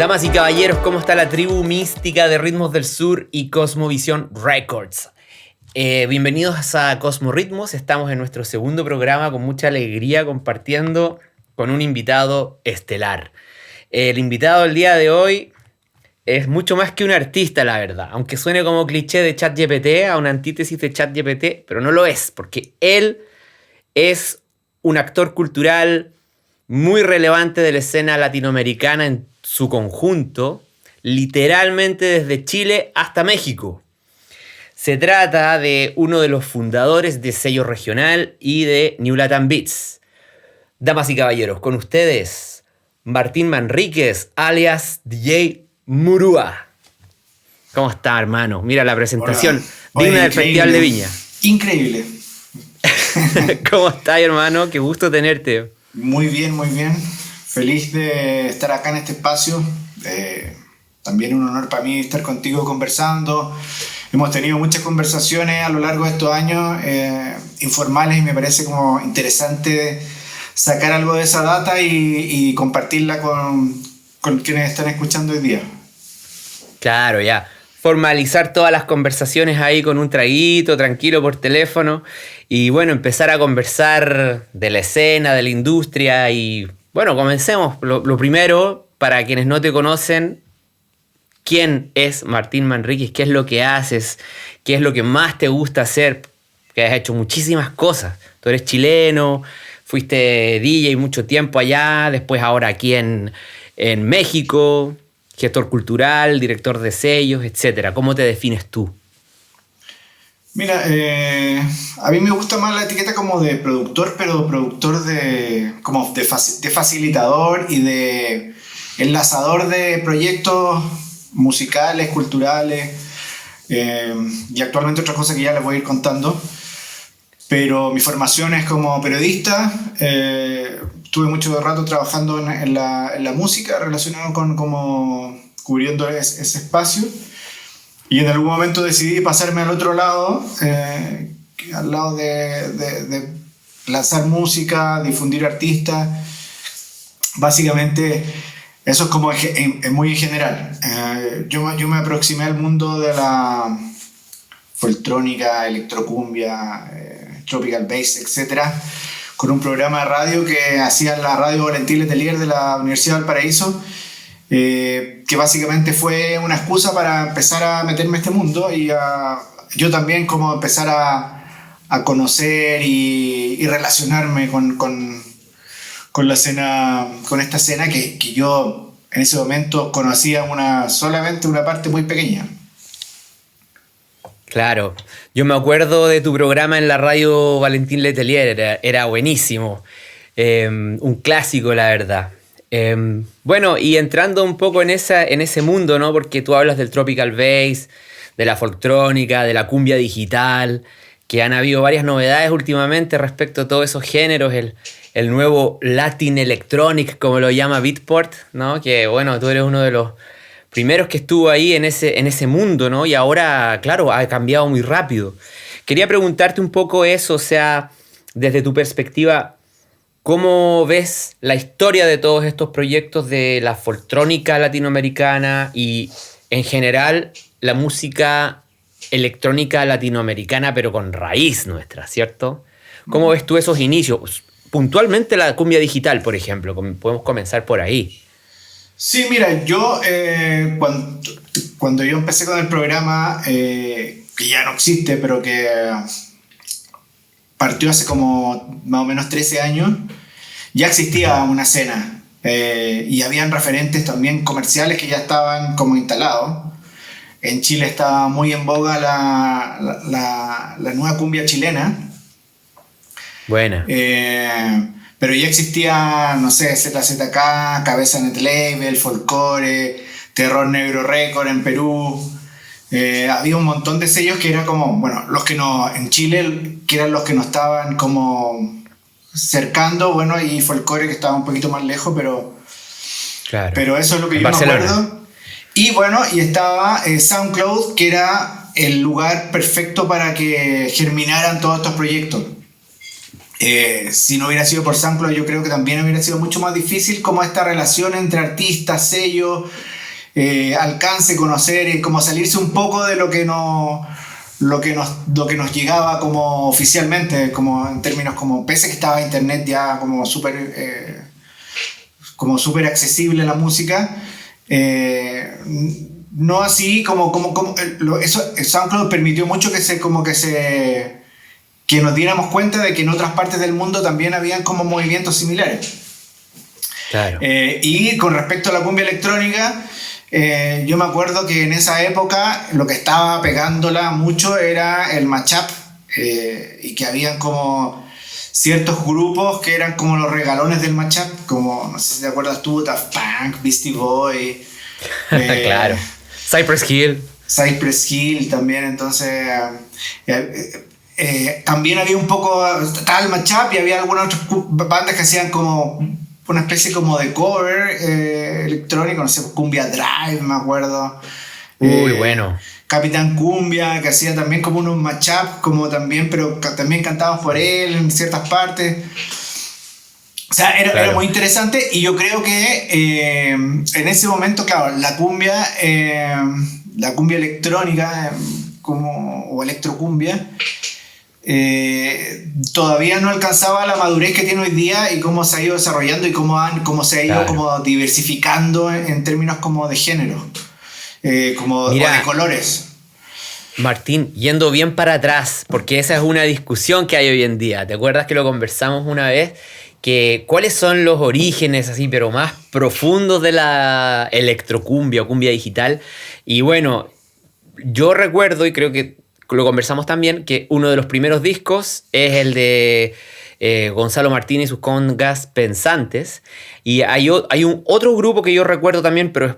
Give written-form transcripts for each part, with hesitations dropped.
Damas y caballeros, ¿cómo está la tribu mística de Ritmos del Sur y Cosmovisión Records? Bienvenidos a Cosmo Ritmos. Estamos en nuestro segundo programa con mucha alegría compartiendo con un invitado estelar. El invitado del día de hoy es mucho más que un artista, la verdad. Aunque suene como cliché de ChatGPT, a una antítesis de ChatGPT, pero no lo es, porque él es un actor cultural muy relevante de la escena latinoamericana en su conjunto, literalmente desde Chile hasta México. Se trata de uno de los fundadores de Sello Regional y de New Latin Beats. Damas y caballeros, con ustedes, Martín Manríquez, alias DJ Murúa. ¿Cómo está, hermano? Mira la presentación. Hola. Digna Oye, del Festival de Viña. Increíble. ¿Cómo estás, hermano? Qué gusto tenerte. Muy bien, muy bien. Feliz de estar acá en este espacio. También un honor para mí estar contigo conversando. Hemos tenido muchas conversaciones a lo largo de estos años informales y me parece como interesante sacar algo de esa data y compartirla con quienes están escuchando hoy día. Claro, ya. Formalizar todas las conversaciones ahí con un traguito, tranquilo por teléfono. Y bueno, empezar a conversar de la escena, de la industria. Y bueno, comencemos. Lo primero, para quienes no te conocen, ¿quién es Martín Manríquez? ¿Qué es lo que haces? ¿Qué es lo que más te gusta hacer? Que has hecho muchísimas cosas. Tú eres chileno, fuiste DJ mucho tiempo allá, después ahora aquí en México, gestor cultural, director de sellos, etc. ¿Cómo te defines tú? Mira, a mí me gusta más la etiqueta como de productor, pero productor de facilitador y de enlazador de proyectos musicales, culturales y actualmente otras cosas que ya les voy a ir contando. Pero mi formación es como periodista. Tuve mucho rato trabajando en la música, relacionado con como cubriendo ese espacio. Y en algún momento decidí pasarme al otro lado, al lado de lanzar música, difundir artistas. Básicamente, eso es como muy en general. Yo me aproximé al mundo de la foltrónica, electrocumbia, tropical bass, etc., con un programa de radio que hacía la radio Valentín Letelier de la Universidad de Valparaíso, que básicamente fue una excusa para empezar a meterme en este mundo y yo también como empezar a conocer y relacionarme con la escena, con esta escena que yo en ese momento conocía solamente una parte muy pequeña. Claro, yo me acuerdo de tu programa en la radio Valentín Letelier, era buenísimo, un clásico, la verdad. Bueno, y entrando un poco en ese mundo, ¿no? Porque tú hablas del tropical bass, de la folktrónica, de la cumbia digital, que han habido varias novedades últimamente respecto a todos esos géneros, el nuevo Latin Electronic, como lo llama Beatport, ¿no? Que bueno, tú eres uno de los primeros que estuvo ahí en ese mundo, ¿no? Y ahora, claro, ha cambiado muy rápido. Quería preguntarte un poco eso, o sea, desde tu perspectiva, ¿cómo ves la historia de todos estos proyectos de la folktrónica latinoamericana y, en general, la música electrónica latinoamericana, pero con raíz nuestra, ¿cierto? ¿Cómo ves tú esos inicios? Puntualmente la cumbia digital, por ejemplo, podemos comenzar por ahí. Sí, mira, yo cuando yo empecé con el programa, que ya no existe, pero que partió hace como más o menos 13 años, ya existía una escena y habían referentes también comerciales que ya estaban como instalados. En Chile estaba muy en boga la nueva cumbia chilena. Buena. Pero ya existía, no sé, ZZK, Cabeza Net Label, Folcore, Terror Negro Record en Perú. Había un montón de sellos que eran como, bueno, los que no, en Chile, que eran los que nos estaban como cercando, bueno, y Folcore que estaba un poquito más lejos, pero, claro. Pero eso es lo que yo Barcelona. me acuerdo. Y bueno, y estaba SoundCloud, que era el lugar perfecto para que germinaran todos estos proyectos. Si no hubiera sido por SoundCloud, yo creo que también hubiera sido mucho más difícil como esta relación entre artistas, sellos, alcance, conocer, como salirse un poco de lo que nos llegaba como oficialmente, como en términos como, pese que estaba internet ya como súper accesible la música, no así eso, SoundCloud permitió mucho que nos diéramos cuenta de que en otras partes del mundo también habían como movimientos similares. Claro. Y con respecto a la cumbia electrónica, yo me acuerdo que en esa época lo que estaba pegándola mucho era el mashup, y que habían como ciertos grupos que eran como los regalones del mashup, como, no sé si te acuerdas tú, Daft Punk, Beastie Boy, Claro. Cypress Hill también. Entonces también había un poco, estaba el mashup y había algunas otras bandas que hacían como una especie como de cover electrónico, no sé, Cumbia Drive, me acuerdo. Bueno. Capitán Cumbia, que hacía también como unos mashup, como también, pero también cantados por él en ciertas partes. O sea, era muy interesante, y yo creo que en ese momento, claro, la cumbia electrónica, o electrocumbia, todavía no alcanzaba la madurez que tiene hoy día, y cómo se ha ido desarrollando y cómo se ha ido como diversificando en términos como de género, o de colores. Martín, yendo bien para atrás, porque esa es una discusión que hay hoy en día. ¿Te acuerdas que lo conversamos una vez? Que cuáles son los orígenes así, pero más profundos de la electrocumbia o cumbia digital. Y bueno, yo recuerdo, y creo que lo conversamos también, que uno de los primeros discos es el de Gonzalo Martín y sus congas pensantes. Y hay un otro grupo que yo recuerdo también, pero es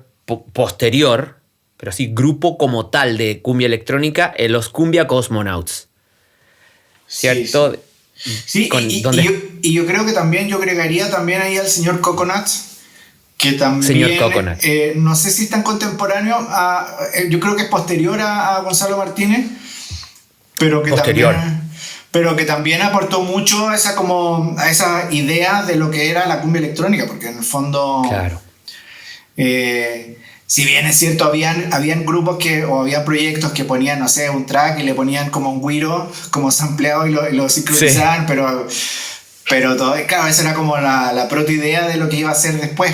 posterior, pero sí, grupo como tal de cumbia electrónica, los Cumbia Cosmonauts. ¿Cierto? Sí. Sí, y yo creo que también yo agregaría también ahí al señor Coconut, que también, señor Coconut. No sé si es tan contemporáneo, yo creo que es posterior a Gonzalo Martínez, pero que también aportó mucho a esa idea de lo que era la cumbia electrónica, porque en el fondo, claro. Si bien es cierto, habían grupos o había proyectos que ponían, no sé, un track y le ponían como un güiro, como sampleado, y lo sincronizaban, sí. pero todo, claro, esa era como la protoidea de lo que iba a ser después.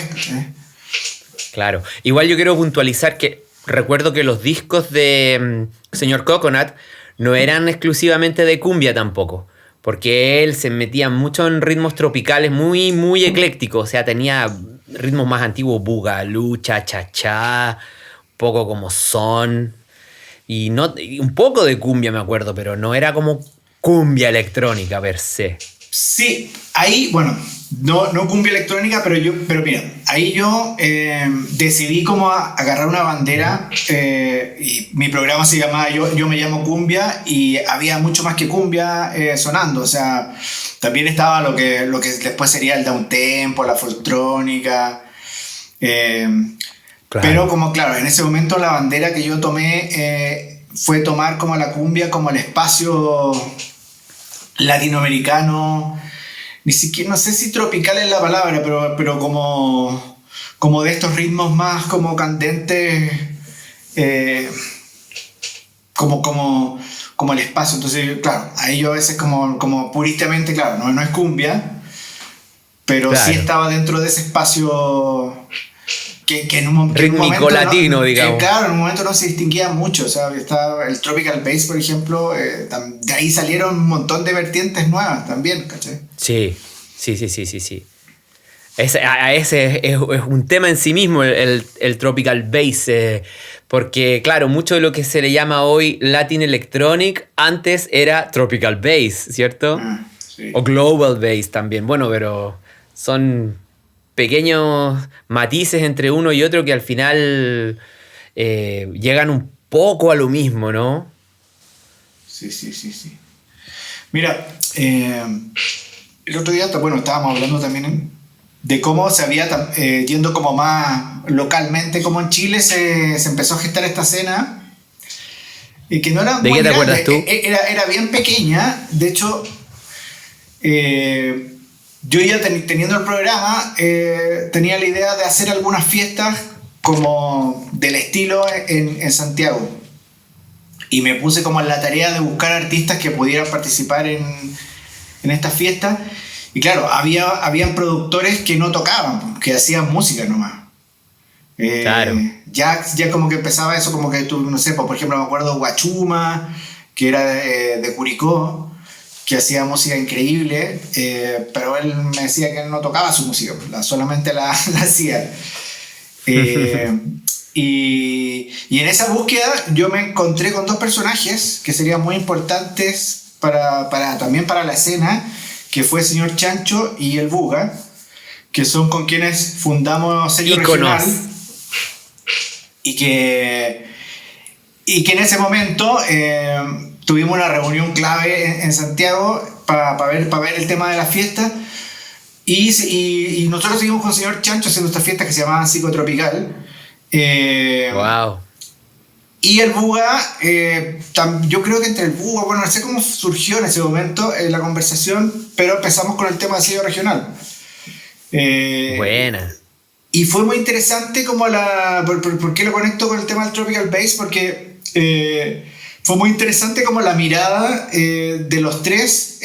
Claro. Igual yo quiero puntualizar que recuerdo que los discos de señor Coconut no eran exclusivamente de cumbia tampoco, porque él se metía mucho en ritmos tropicales muy, muy eclécticos. O sea, tenía ritmos más antiguos, bugalú, cha-cha-cha, un poco como son, y un poco de cumbia me acuerdo, pero no era como cumbia electrónica per se. Sí, ahí, bueno, no cumbia electrónica, pero mira, ahí yo decidí como agarrar una bandera, y mi programa se llamaba Yo me llamo Cumbia, y había mucho más que cumbia sonando. O sea, también estaba lo que después sería el downtempo, la folktrónica, claro. Pero como, claro, en ese momento la bandera que yo tomé fue tomar como la cumbia como el espacio latinoamericano, ni siquiera, no sé si tropical es la palabra, pero como de estos ritmos más como candentes, como el espacio. Entonces, claro, ahí yo a veces como puristamente, claro, no es cumbia, pero claro, sí estaba dentro de ese espacio que en un momento rítmico latino, digamos. Claro, en un momento no se distinguía mucho. O sea, estaba el Tropical Bass, por ejemplo, de ahí salieron un montón de vertientes nuevas también, ¿cachai? Sí. Ese es un tema en sí mismo, el Tropical Bass, porque claro, mucho de lo que se le llama hoy Latin Electronic antes era Tropical Bass, ¿cierto? Sí. O Global Bass también, bueno, pero son pequeños matices entre uno y otro que al final llegan un poco a lo mismo, ¿no? Sí. Mira, el otro día, bueno, estábamos hablando también de cómo se había, yendo como más localmente, como en Chile se empezó a gestar esta escena, y que no era muy grande. ¿De qué te acuerdas tú? Era bien pequeña. De hecho, yo ya teniendo el programa, tenía la idea de hacer algunas fiestas como del estilo en Santiago. Y me puse como en la tarea de buscar artistas que pudieran participar en estas fiestas. Y claro, habían productores que no tocaban, que hacían música nomás. Claro. Ya como que empezaba eso, como que tú, no sé, por ejemplo, me acuerdo Guachuma, que era de Curicó, que hacía música increíble, pero él me decía que él no tocaba su música, solamente la hacía. Y en esa búsqueda yo me encontré con dos personajes que serían muy importantes también para la escena, que fue el señor Chancho y el Buga, que son con quienes fundamos Sello Regional, y que en ese momento tuvimos una reunión clave en Santiago para ver el tema de la fiesta, y nosotros seguimos con el señor Chancho haciendo esta fiesta que se llamaba Psicotropical. Wow. Y el Buga, yo creo que entre el Buga, bueno, no sé cómo surgió en ese momento la conversación, pero empezamos con el tema del sello regional. Buena. Y fue muy interesante como ¿por qué lo conecto con el tema del Tropical Bass? Porque fue muy interesante como la mirada de los tres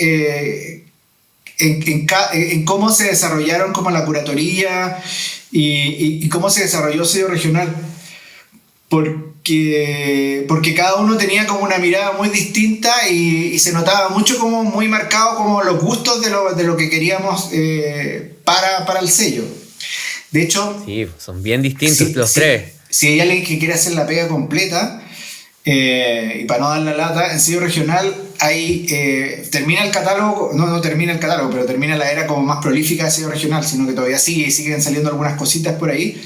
en cómo se desarrollaron como la curatoría y cómo se desarrolló el sello regional. Porque cada uno tenía como una mirada muy distinta y se notaba mucho como muy marcado como los gustos de lo que queríamos para el sello. De hecho, sí, son bien distintos los tres. Si hay alguien que quiere hacer la pega completa, y para no dar la lata, en sello regional termina el catálogo, no termina el catálogo, pero termina la era como más prolífica de sello regional, sino que todavía siguen saliendo algunas cositas por ahí,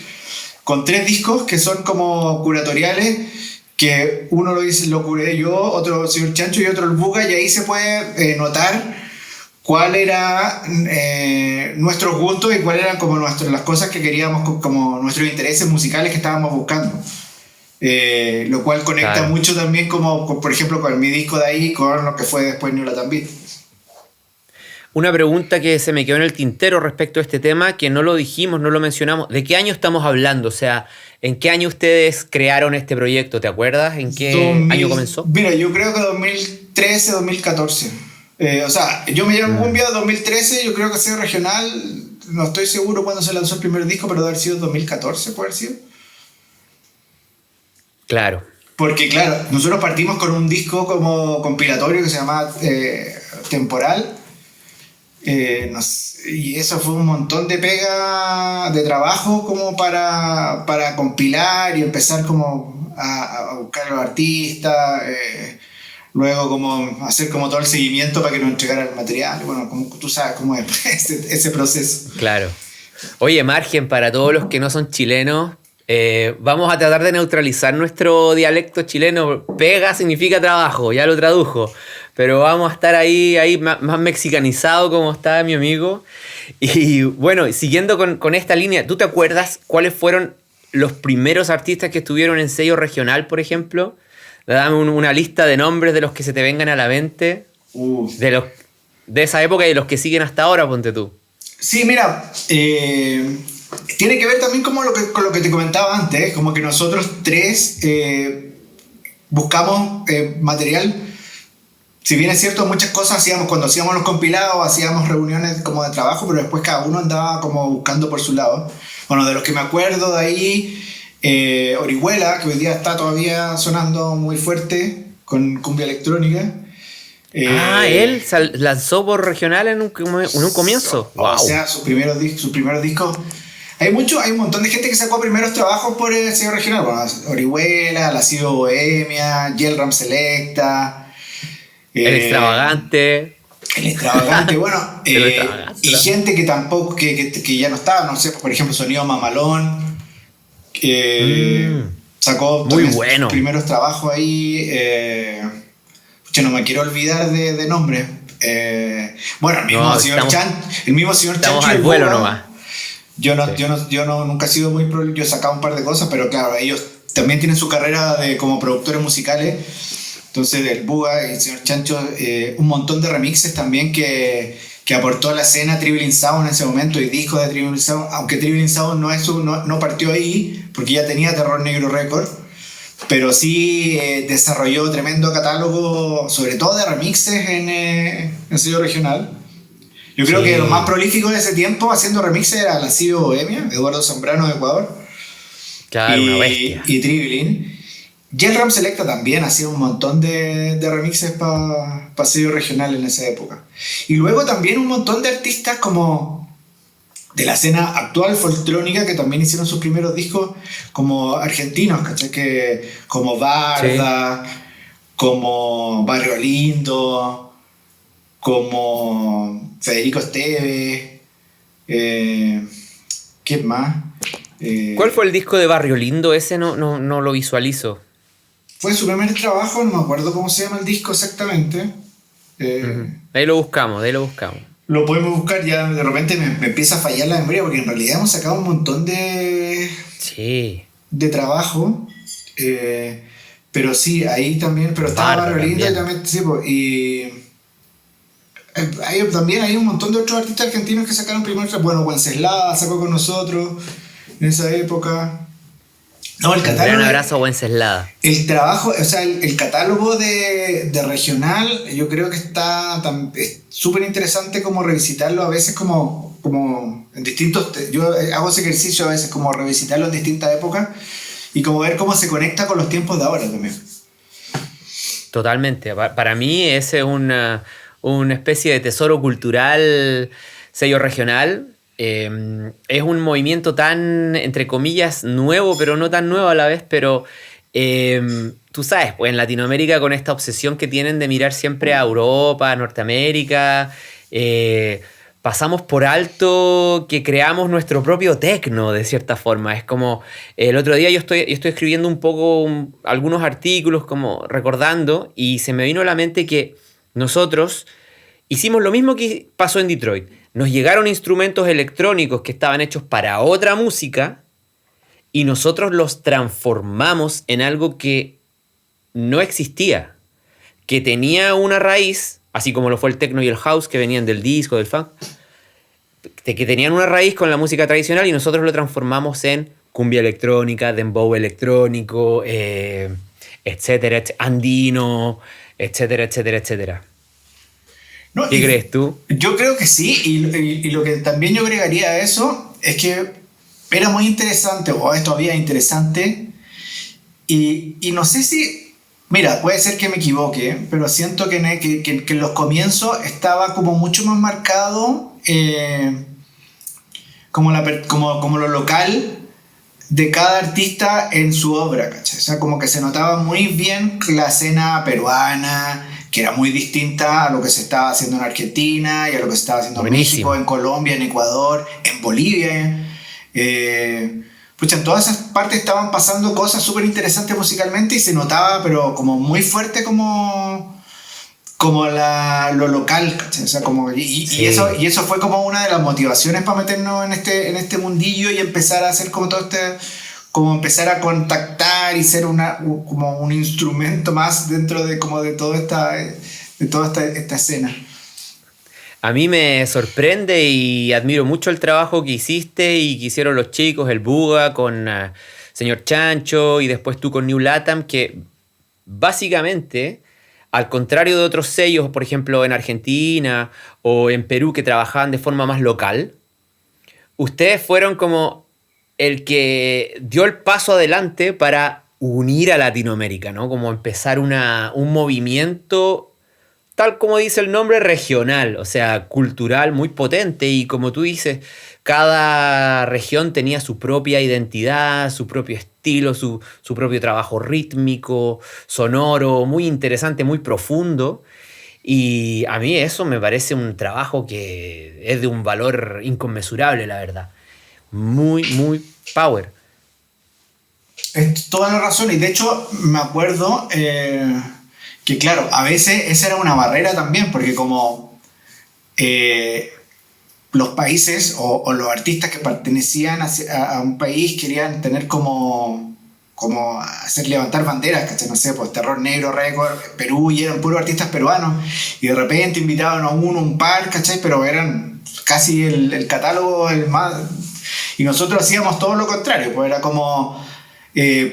con 3 discos que son como curatoriales, que uno lo curé yo, otro el señor Chancho y otro el Buga, y ahí se puede notar cuál era nuestros gustos y cuáles eran como las cosas que queríamos, como nuestros intereses musicales que estábamos buscando. Lo cual conecta claro. mucho también por ejemplo con mi disco de ahí, con lo que fue después New Latin Beat. Una pregunta que se me quedó en el tintero respecto a este tema, que no lo dijimos, no lo mencionamos. ¿De qué año estamos hablando? O sea, ¿en qué año ustedes crearon este proyecto? ¿Te acuerdas? ¿En qué año comenzó? Mira, yo creo que 2013, 2014. O sea, yo me llamo Cumbia 2013, yo creo que sea regional, no estoy seguro cuándo se lanzó el primer disco, pero debe haber sido 2014, puede haber sido. Claro. Porque claro, nosotros partimos con un disco como compilatorio que se llamaba Temporal, y eso fue un montón de pega, de trabajo como para compilar y empezar como a buscar a los artistas, luego como hacer como todo el seguimiento para que nos entregaran el material. Bueno, como tú sabes cómo es ese proceso. Claro. Oye, margen para todos los que no son chilenos, vamos a tratar de neutralizar nuestro dialecto chileno. Pega significa trabajo, ya lo tradujo. Pero vamos a estar ahí más mexicanizado como está mi amigo. Y bueno, siguiendo con esta línea, ¿tú te acuerdas cuáles fueron los primeros artistas que estuvieron en sello regional, por ejemplo? Dame una lista de nombres de los que se te vengan a la mente, de esa época y de los que siguen hasta ahora, ponte tú. Sí, mira, tiene que ver también con lo que te comentaba antes, como que nosotros tres buscamos material. Si bien es cierto, muchas cosas hacíamos cuando hacíamos los compilados, hacíamos reuniones como de trabajo, pero después cada uno andaba como buscando por su lado. Bueno, de los que me acuerdo de ahí, Orihuela, que hoy día está todavía sonando muy fuerte con cumbia electrónica. Él lanzó por regional en un comienzo. Wow. O sea, sus primeros discos. Hay un montón de gente que sacó primeros trabajos por el sello regional. Bueno, Orihuela, La Cido Bohemia, Yelram Selecta. El Extravagante. Bueno. Y gente que tampoco, que ya no estaba, no sé, por ejemplo, Sonido Mamalón. Sacó muy bueno. Primeros trabajos ahí. Yo no me quiero olvidar de nombre. Bueno, el mismo señor Chancho. Estamos al vuelo nomás. Yo nunca he sido muy prolijo. Yo he sacado un par de cosas, pero claro, ellos también tienen su carrera como productores musicales. Entonces, el Buga y el señor Chancho, un montón de remixes también que que aportó a la escena Trivial Sound en ese momento y discos de Trivial Sound, aunque Trivial Sound no partió ahí porque ya tenía Terror Negro Record, pero sí desarrolló tremendo catálogo, sobre todo de remixes en sello regional. Yo creo que lo más prolífico de ese tiempo haciendo remixes era la Lascivo Bohemia, Eduardo Zambrano de Ecuador. Claro, una bestia. Y Tribilin. Y el Ram Selecta también hacía un montón de remixes para sello regional en esa época. Y luego también un montón de artistas como de la escena actual folclónica que también hicieron sus primeros discos como argentinos, ¿cachai? Como Barda, como Barrio Lindo, como Federico Esteves, ¿qué más? ¿Cuál fue el disco de Barrio Lindo? Ese no lo visualizo. Fue su primer trabajo, no me acuerdo cómo se llama el disco exactamente. Ahí lo buscamos. Lo podemos buscar, ya de repente me empieza a fallar la memoria porque en realidad hemos sacado un montón de trabajo. Pero sí, ahí también, pero estaba Barrio Lindo y también, sí, y también hay un montón de otros artistas argentinos que sacaron primero. Bueno, Wenceslao sacó con nosotros en esa época. No, el catálogo. Un gran abrazo a Wenceslao. El trabajo, o sea, el catálogo de regional, yo creo que está súper interesante como revisitarlo a veces como en distintos. Yo hago ese ejercicio a veces como revisitarlo en distintas épocas y como ver cómo se conecta con los tiempos de ahora también. Totalmente. Para mí ese es una especie de tesoro cultural, sello regional. Es un movimiento tan, entre comillas, nuevo, pero no tan nuevo a la vez, pero tú sabes, pues en Latinoamérica con esta obsesión que tienen de mirar siempre a Europa, a Norteamérica, pasamos por alto que creamos nuestro propio tecno, de cierta forma. Es como, el otro día yo estoy escribiendo un poco algunos artículos, como recordando, y se me vino a la mente que nosotros hicimos lo mismo que pasó en Detroit. Nos llegaron instrumentos electrónicos que estaban hechos para otra música y nosotros los transformamos en algo que no existía, que tenía una raíz, así como lo fue el techno y el house que venían del disco, del funk, que tenían una raíz con la música tradicional y nosotros lo transformamos en cumbia electrónica, dembow electrónico, etcétera, andino, etcétera, etcétera, etcétera. No, ¿qué crees tú? Yo creo que sí, y lo que también yo agregaría a eso es que era muy interesante, o es todavía interesante, y no sé si, mira, puede ser que me equivoque, pero siento que en los comienzos estaba como mucho más marcado como lo local de cada artista en su obra, ¿cachai? O sea, como que se notaba muy bien la escena peruana, que era muy distinta a lo que se estaba haciendo en Argentina y a lo que se estaba haciendo en México, en Colombia, en Ecuador, en Bolivia. Pucha, en todas esas partes estaban pasando cosas súper interesantes musicalmente y se notaba, pero como muy fuerte como lo local, ¿cachai? O sea, y eso fue como una de las motivaciones para meternos en este mundillo y empezar a hacer como todo como empezar a contactar y ser como un instrumento más dentro de toda esta escena. A mí me sorprende y admiro mucho el trabajo que hiciste y que hicieron los chicos, el Buga con Señor Chancho y después tú con New Latam, que básicamente, al contrario de otros sellos, por ejemplo en Argentina o en Perú que trabajaban de forma más local, ustedes fueron como el que dio el paso adelante para unir a Latinoamérica, ¿no? Como empezar un movimiento, tal como dice el nombre, regional, o sea, cultural, muy potente. Y como tú dices, cada región tenía su propia identidad, su propio estilo, su propio trabajo rítmico, sonoro, muy interesante, muy profundo. Y a mí eso me parece un trabajo que es de un valor inconmensurable, la verdad. Muy, muy power. Es toda la razón, y de hecho me acuerdo que claro, a veces esa era una barrera también, porque como los países o los artistas que pertenecían a un país querían tener como como hacer levantar banderas, ¿cachai? No sé, pues Terror Negro Record, Perú, y eran puros artistas peruanos, y de repente invitaban a uno, un par, ¿cachai? Pero eran casi el catálogo el más... Y nosotros hacíamos todo lo contrario, pues era como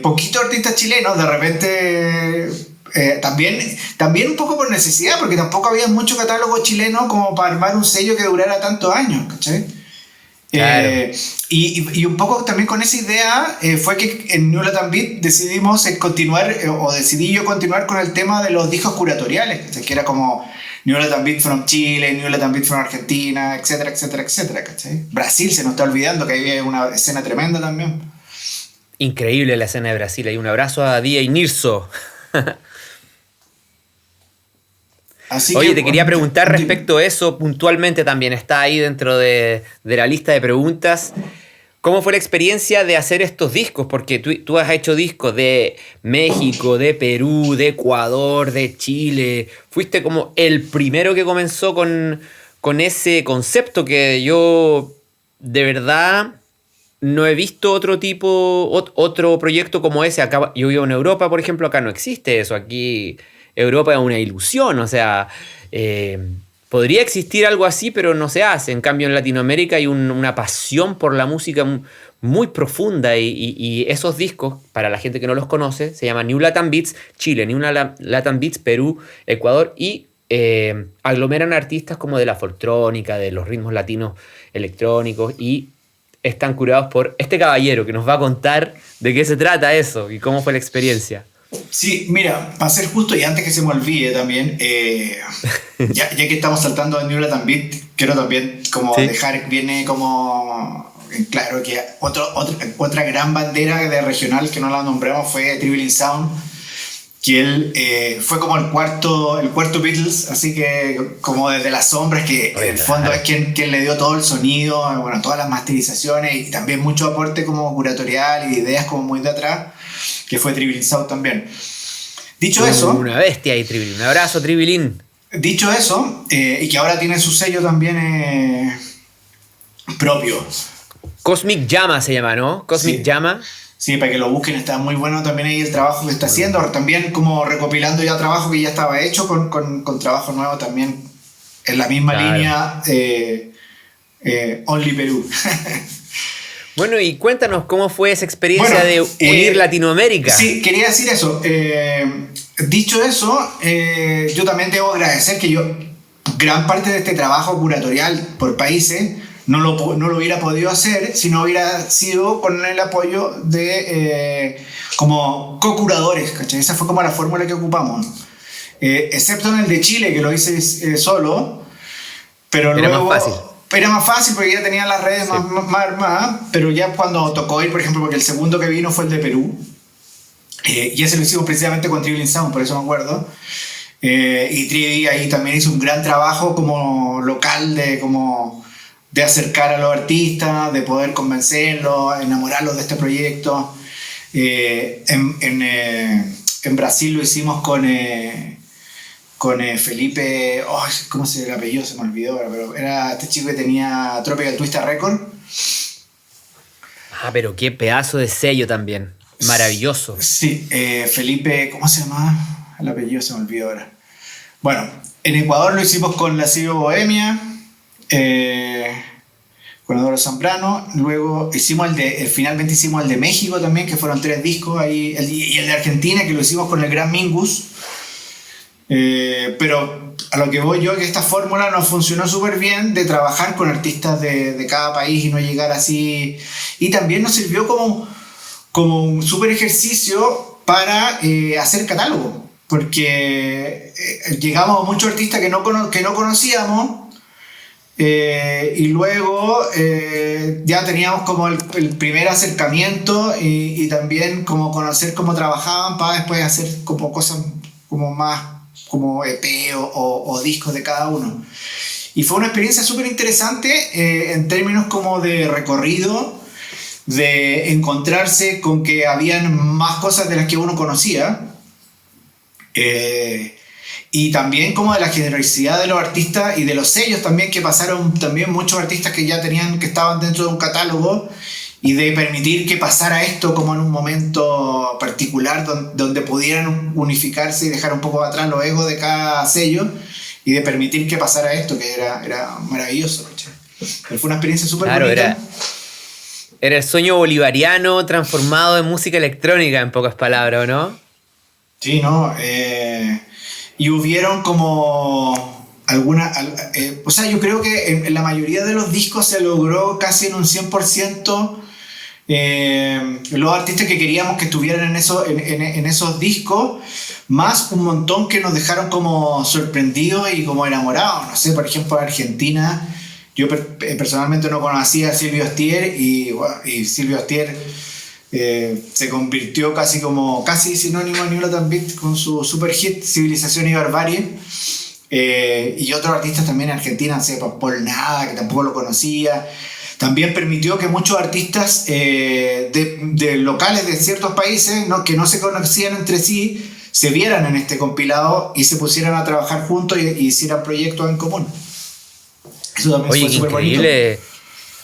poquitos artistas chilenos, de repente... también un poco por necesidad, porque tampoco había mucho catálogo chileno como para armar un sello que durara tantos años, ¿cachai? Claro. Y un poco también con esa idea fue que en New Latin Beat decidimos continuar, o decidí yo continuar con el tema de los discos curatoriales, ¿cachai? Que era como New Latin Beat from Chile, New Latin Beat from Argentina, etcétera, etcétera, etcétera, ¿cachai? Brasil se nos está olvidando, que ahí hay una escena tremenda también. Increíble la escena de Brasil. Hay un abrazo a DJ Nirso. Así Oye, que, te quería bueno, preguntar respecto a eso puntualmente también. Está ahí dentro de la lista de preguntas. ¿Cómo fue la experiencia de hacer estos discos? Porque tú has hecho discos de México, de Perú, de Ecuador, de Chile. Fuiste como el primero que comenzó con ese concepto que yo de verdad no he visto otro proyecto como ese. Acá, yo vivo en Europa, por ejemplo, acá no existe eso. Aquí Europa es una ilusión, o sea, podría existir algo así, pero no se hace. En cambio, en Latinoamérica hay una pasión por la música muy profunda y esos discos, para la gente que no los conoce, se llaman New Latin Beats Chile, New Latin Beats Perú, Ecuador y aglomeran artistas como de la foltrónica, de los ritmos latinos electrónicos y están curados por este caballero que nos va a contar de qué se trata eso y cómo fue la experiencia. sí, mira, para ser justo y antes que se me olvide también, ya que estamos saltando a New Latin Beat, quiero también como Sí. dejar, viene como en claro que otra gran bandera de regional que no la nombramos fue Tribilin Sound, que él fue como el cuarto Beatles, así que como desde las sombras, que en el fondo es quien le dio todo el sonido, bueno, todas las masterizaciones y también mucho aporte como curatorial y de ideas como muy de atrás, que fue Tribilin Sound también. Dicho eso, Una bestia ahí, Tribilín. Un abrazo, Tribilín. y que ahora tiene su sello también propio. Cosmic Llama se llama, ¿no? Cosmic Sí. Llama. Sí, para que lo busquen, está muy bueno también ahí el trabajo que está haciendo, también como recopilando ya trabajo que ya estaba hecho con trabajo nuevo también en la misma Claro. línea, Only Perú. Bueno, y cuéntanos cómo fue esa experiencia Bueno, de unir Latinoamérica. Sí, quería decir eso. Dicho eso, yo también debo agradecer que gran parte de este trabajo curatorial por países, no lo hubiera podido hacer si no hubiera sido con el apoyo de como co-curadores, ¿cachai? Esa fue como la fórmula que ocupamos. Excepto en el de Chile, que lo hice solo, pero Era luego... más fácil. Era más fácil porque ya tenía las redes más armadas, pero ya cuando tocó ir, por ejemplo, porque el segundo que vino fue el de Perú, y ese lo hicimos precisamente con Tribilin Sound, por eso me acuerdo. Y Trivi ahí también hizo un gran trabajo como local de acercar a los artistas, de poder convencerlos, enamorarlos de este proyecto. En Brasil lo hicimos con Felipe, ¿cómo se llama el apellido? Se me olvidó ahora, pero era este chico que tenía Tropical Twister Record. Ah, pero qué pedazo de sello también. Maravilloso. Sí, Felipe, ¿cómo se llama? El apellido se me olvidó ahora. Bueno, en Ecuador lo hicimos con la Cibo Bohemia, con Eduardo Zambrano. Luego finalmente hicimos el de México también, que fueron 3 discos ahí, y el de Argentina, que lo hicimos con el Gran Mingus. Pero a lo que voy yo, que esta fórmula nos funcionó súper bien de trabajar con artistas de cada país y no llegar así. Y también nos sirvió como un súper ejercicio para hacer catálogo, porque llegamos a muchos artistas que no conocíamos, y luego ya teníamos como el primer acercamiento y también como conocer cómo trabajaban para después hacer como cosas como más como EP o discos de cada uno. Y fue una experiencia súper interesante en términos como de recorrido, de encontrarse con que habían más cosas de las que uno conocía, y también como de la generosidad de los artistas y de los sellos también, que pasaron también muchos artistas que ya que estaban dentro de un catálogo y de permitir que pasara esto como en un momento particular donde pudieran unificarse y dejar un poco atrás los egos de cada sello y de permitir que pasara esto, que era maravilloso. Pero fue una experiencia súper Claro, bonita. era el sueño bolivariano transformado en música electrónica, en pocas palabras, ¿o no? Sí, ¿no? Y hubieron como o sea, yo creo que en la mayoría de los discos se logró casi en un 100% los artistas que queríamos que estuvieran en esos discos, más un montón que nos dejaron como sorprendidos y como enamorados. No sé, por ejemplo, Argentina, yo personalmente no conocía a Silvio Stier y Silvio Stier se convirtió casi sinónimo de New Latin Beat con su super hit Civilización y Barbarie. Y otros artistas también en Argentina, no sé, Paul Nada, que tampoco lo conocía. También permitió que muchos artistas de locales de ciertos países, ¿no?, que no se conocían entre sí, se vieran en este compilado y se pusieran a trabajar juntos y hicieran proyectos en común. Eso también Oye, fue qué súper bonito. increíble.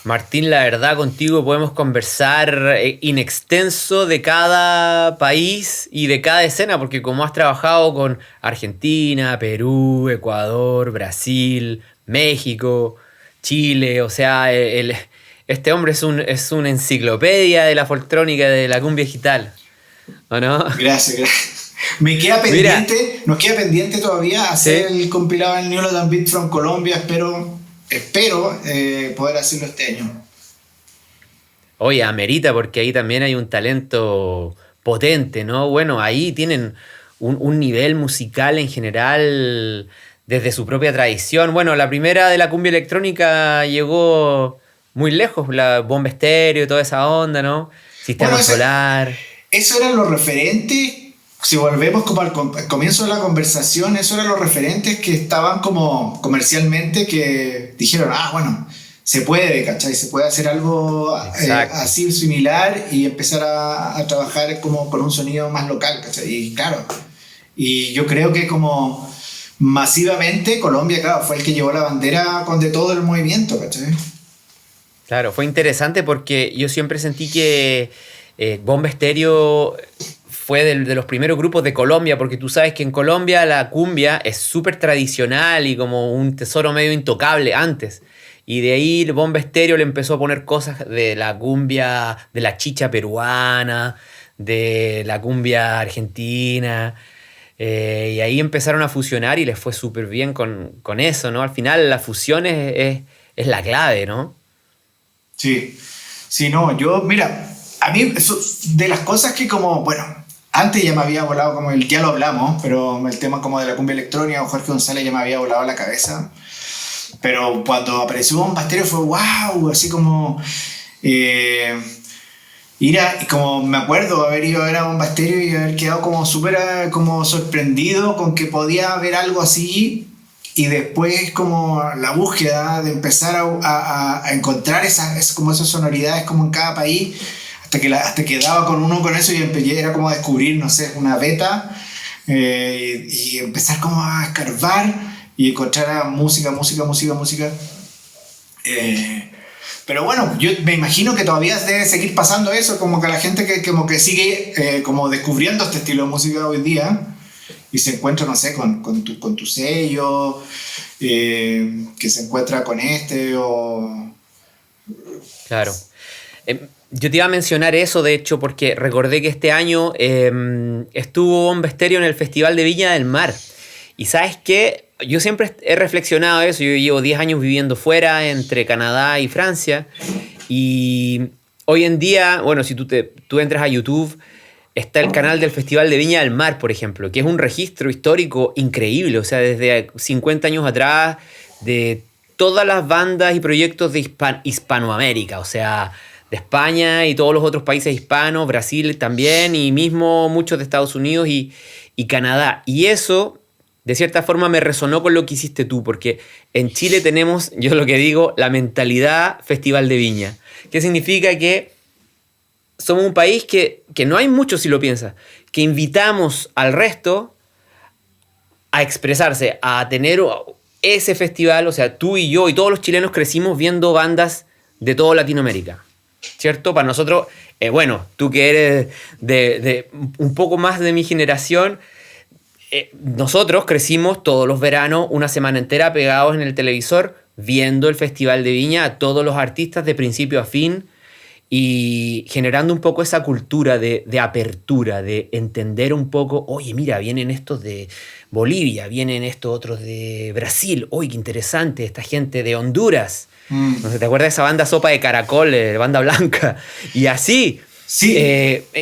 Martín, la verdad, contigo podemos conversar in extenso de cada país y de cada escena, porque como has trabajado con Argentina, Perú, Ecuador, Brasil, México, Chile, o sea, este hombre es una enciclopedia de la folcrónica y de la cumbia digital, ¿o no? Gracias. Mira, Nos queda pendiente todavía hacer sí. el compilado del New Latin Beat from Colombia. Espero poder hacerlo este año. Oye, amerita porque ahí también hay un talento potente, ¿no? Bueno, ahí tienen un nivel musical en general desde su propia tradición. Bueno, la primera de la cumbia electrónica llegó muy lejos, la Bomba Estéreo y toda esa onda, ¿no? Bueno, Sistema Solar. eso eran los referentes. Si volvemos como al comienzo de la conversación, eso eran los referentes que estaban como comercialmente, que dijeron, bueno, se puede, ¿cachai? Se puede hacer algo Exacto. así similar y empezar a trabajar como con un sonido más local, ¿cachai? Y claro, y yo creo que como masivamente Colombia, claro, fue el que llevó la bandera de todo el movimiento, ¿cachai? Claro, fue interesante porque yo siempre sentí que Bomba Estéreo fue de los primeros grupos de Colombia, porque tú sabes que en Colombia la cumbia es súper tradicional y como un tesoro medio intocable antes. Y de ahí el Bomba Estéreo le empezó a poner cosas de la cumbia, de la chicha peruana, de la cumbia argentina. Y ahí empezaron a fusionar y les fue súper bien con eso, ¿no? Al final la fusión es la clave, ¿no? Sí, sí, no, mira, a mí de las cosas que como, bueno, antes ya me había volado ya lo hablamos, pero el tema como de la cumbia electrónica, o Jorge González ya me había volado la cabeza, pero cuando apareció Bomba Estéreo fue wow, así como y como me acuerdo haber ido a ver a Bomba Estéreo y haber quedado como súper como sorprendido con que podía haber algo así. Y después como la búsqueda de empezar a encontrar como esas sonoridades como en cada país, hasta que daba con uno con eso y era como descubrir, no sé, una beta, y empezar como a escarbar y encontrar música. Pero bueno, yo me imagino que todavía debe seguir pasando eso, como que la gente que como que sigue como descubriendo este estilo de música hoy día y se encuentra, no sé, con tu sello, que se encuentra con o... Claro. Yo te iba a mencionar eso, de hecho, porque recordé que este año estuvo Bomba Estéreo en el Festival de Viña del Mar. Y ¿sabes qué? Yo siempre he reflexionado eso. Yo llevo 10 años viviendo fuera, entre Canadá y Francia. Y hoy en día, bueno, si tú entras a YouTube, está el canal del Festival de Viña del Mar, por ejemplo, que es un registro histórico increíble. O sea, desde 50 años atrás, de todas las bandas y proyectos de Hispanoamérica. O sea, de España y todos los otros países hispanos, Brasil también, y mismo muchos de Estados Unidos y Canadá. Y eso, de cierta forma, me resonó con lo que hiciste tú, porque en Chile tenemos, yo lo que digo, la mentalidad Festival de Viña. ¿Qué significa? Que somos un país que no hay mucho, si lo piensas, que invitamos al resto a expresarse, a tener ese festival. O sea, tú y yo y todos los chilenos crecimos viendo bandas de toda Latinoamérica. ¿cierto? Para nosotros, bueno, tú que eres de un poco más de mi generación, nosotros crecimos todos los veranos, una semana entera pegados en el televisor, viendo el Festival de Viña a todos los artistas de principio a fin y generando un poco esa cultura de apertura, de entender un poco, oye, mira, vienen estos de Bolivia, vienen estos otros de Brasil, oye, qué interesante, esta gente de Honduras. No sé, ¿te acuerdas de esa banda Sopa de Caracol, banda blanca? Y así. Sí.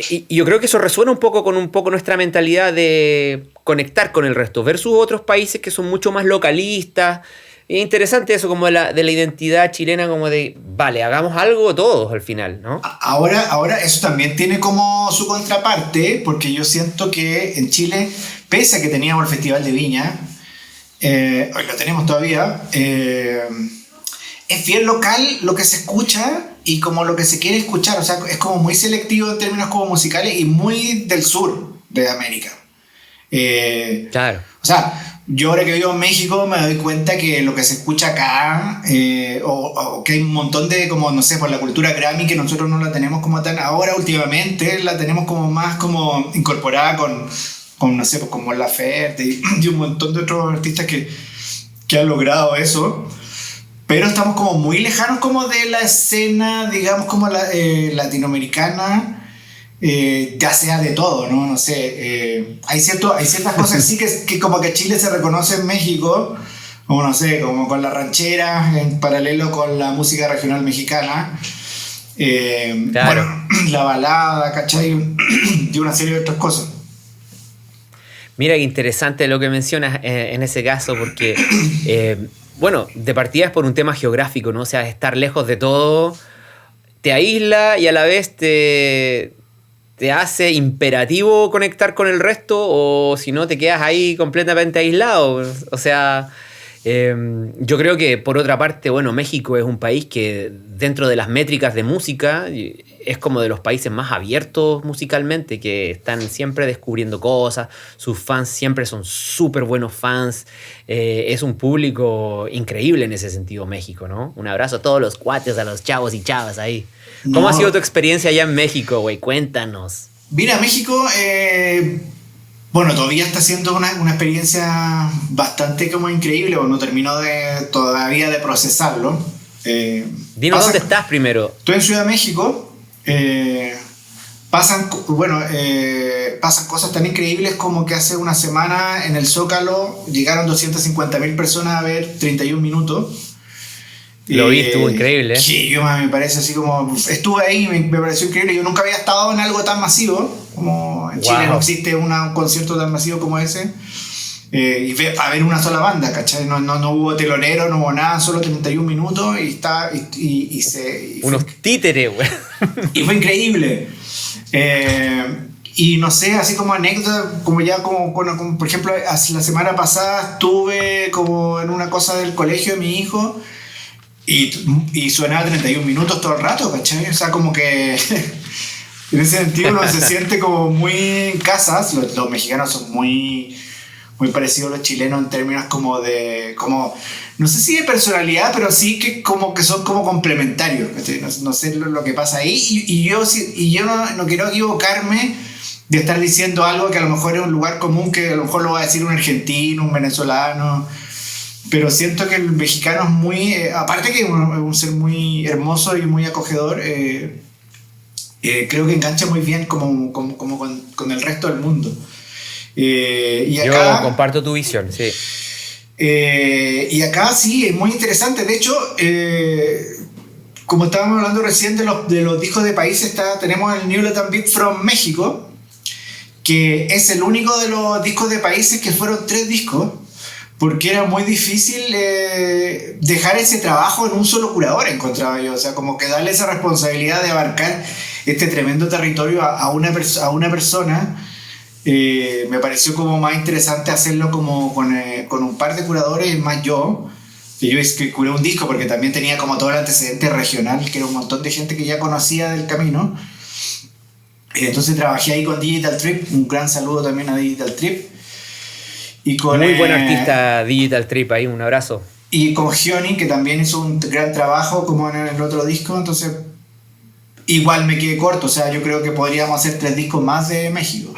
Y yo creo que eso resuena un poco con nuestra mentalidad de conectar con el resto, versus otros países que son mucho más localistas. Es interesante eso, como de la identidad chilena, como de, vale, hagamos algo todos al final, ¿no? Ahora eso también tiene como su contraparte, porque yo siento que en Chile, pese a que teníamos el Festival de Viña, hoy lo tenemos todavía, es bien local lo que se escucha y como lo que se quiere escuchar, o sea, es como muy selectivo en términos como musicales y muy del sur de América. Claro. O sea, yo ahora que vivo en México me doy cuenta que lo que se escucha acá, o que hay un montón de, como no sé, por la cultura Grammy, que nosotros no la tenemos como tan ahora últimamente, la tenemos como más como incorporada con no sé, pues como La Laferte y un montón de otros artistas que han logrado eso. Pero estamos como muy lejanos como de la escena, digamos, como latinoamericana, ya sea de todo, ¿no? No sé, hay ciertas cosas sí que como que Chile se reconoce en México, como no sé, como con la ranchera, en paralelo con la música regional mexicana. Claro. Bueno, la balada, ¿cachai? Y una serie de otras cosas. Mira qué interesante lo que mencionas en ese caso, porque, bueno, de partida es por un tema geográfico, ¿no? O sea, estar lejos de todo te aísla y a la vez te hace imperativo conectar con el resto, o si no te quedas ahí completamente aislado. O sea, yo creo que por otra parte, bueno, México es un país que dentro de las métricas de música es como de los países más abiertos musicalmente, que están siempre descubriendo cosas, sus fans siempre son súper buenos fans, es un público increíble en ese sentido México, ¿no? Un abrazo a todos los cuates, a los chavos y chavas ahí. ¿Cómo ha sido tu experiencia allá en México, güey? Cuéntanos. Mira, México, bueno, todavía está siendo una experiencia bastante como increíble, o no termino todavía de procesarlo. Dinos dónde estás primero. Estoy en Ciudad de México. Pasan cosas tan increíbles como que hace una semana en el Zócalo llegaron 250.000 personas a ver 31 minutos. Lo vi, estuvo increíble. Sí, me parece así como... Estuve ahí, me pareció increíble. Yo nunca había estado en algo tan masivo, como en Chile no existe un concierto tan masivo como ese. Y a ver una sola banda, ¿cachai? No hubo telonero, no hubo nada, solo 31 minutos unos títeres, güey. Y fue increíble. Y no sé, así como anécdota, como ya como por ejemplo, la semana pasada estuve como en una cosa del colegio de mi hijo y sonaba 31 minutos todo el rato, ¿cachai? O sea, como que en ese sentido uno se siente como muy en casa. Los mexicanos son muy parecidos a los chilenos en términos como no sé si de personalidad, pero sí que como que son como complementarios, no sé lo que pasa ahí, y yo no quiero equivocarme de estar diciendo algo que a lo mejor es un lugar común, que a lo mejor lo va a decir un argentino, un venezolano, pero siento que el mexicano es muy, aparte que es un ser muy hermoso y muy acogedor, creo que engancha muy bien como con el resto del mundo. Y acá, yo comparto tu visión, sí. Y acá sí, es muy interesante. De hecho, como estábamos hablando recién de los discos de países, tenemos el New Latin Beat from México, que es el único de los discos de países que fueron 3 discos, porque era muy difícil dejar ese trabajo en un solo curador, encontraba yo. O sea, como que darle esa responsabilidad de abarcar este tremendo territorio a una persona. Me pareció como más interesante hacerlo como con un par de curadores, más yo curé un disco porque también tenía como todo el antecedente regional, que era un montón de gente que ya conocía del camino. Entonces trabajé ahí con Digital Trip, un gran saludo también a Digital Trip. Y con, muy buen artista Digital Trip ahí, un abrazo. Y con Gioni, que también hizo un gran trabajo como en el otro disco. Entonces igual me quedé corto, o sea, yo creo que podríamos hacer 3 discos más de México.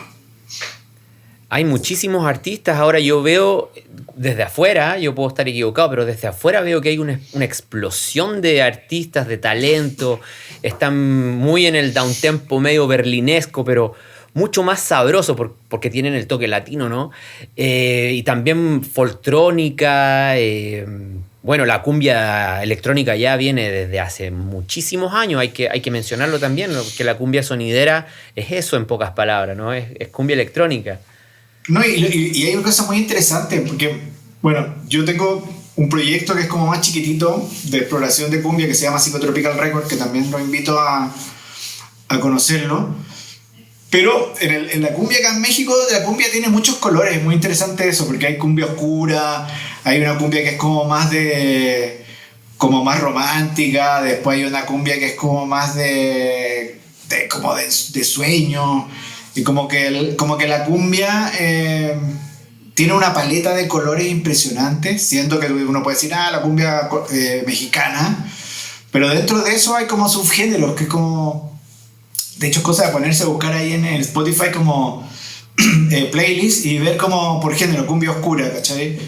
Hay muchísimos artistas, ahora yo veo desde afuera, yo puedo estar equivocado, pero desde afuera veo que hay una explosión de artistas, de talento, están muy en el downtempo medio berlinesco, pero mucho más sabroso porque tienen el toque latino, ¿no? Y también foltrónica, bueno, la cumbia electrónica ya viene desde hace muchísimos años, hay que mencionarlo también, ¿no? Que la cumbia sonidera es eso en pocas palabras, ¿no? Es cumbia electrónica. No, y hay una cosa muy interesante, porque, bueno, yo tengo un proyecto que es como más chiquitito de exploración de cumbia que se llama Psychotropical Record, que también los invito a conocerlo. Pero en la cumbia acá en México, la cumbia tiene muchos colores, es muy interesante eso, porque hay cumbia oscura, hay una cumbia que es como más romántica, después hay una cumbia que es como más de sueño, y como que la cumbia tiene una paleta de colores impresionante, siendo que uno puede decir, la cumbia mexicana, pero dentro de eso hay como subgéneros, que es como, de hecho, es cosa de ponerse a buscar ahí en el Spotify como playlist y ver como por género, cumbia oscura, ¿cachai?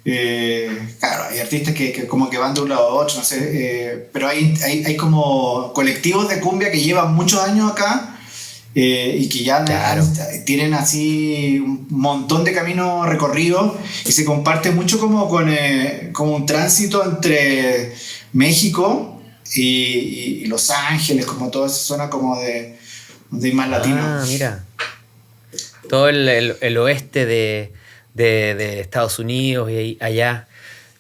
Claro, hay artistas que como que van de un lado a otro, no sé, pero hay como colectivos de cumbia que llevan muchos años acá, y que ya Claro. tienen así un montón de caminos recorridos, y se comparte mucho como un tránsito entre México y Los Ángeles, como toda esa zona como de ir más latino. Ah, mira. Todo el oeste de Estados Unidos y allá.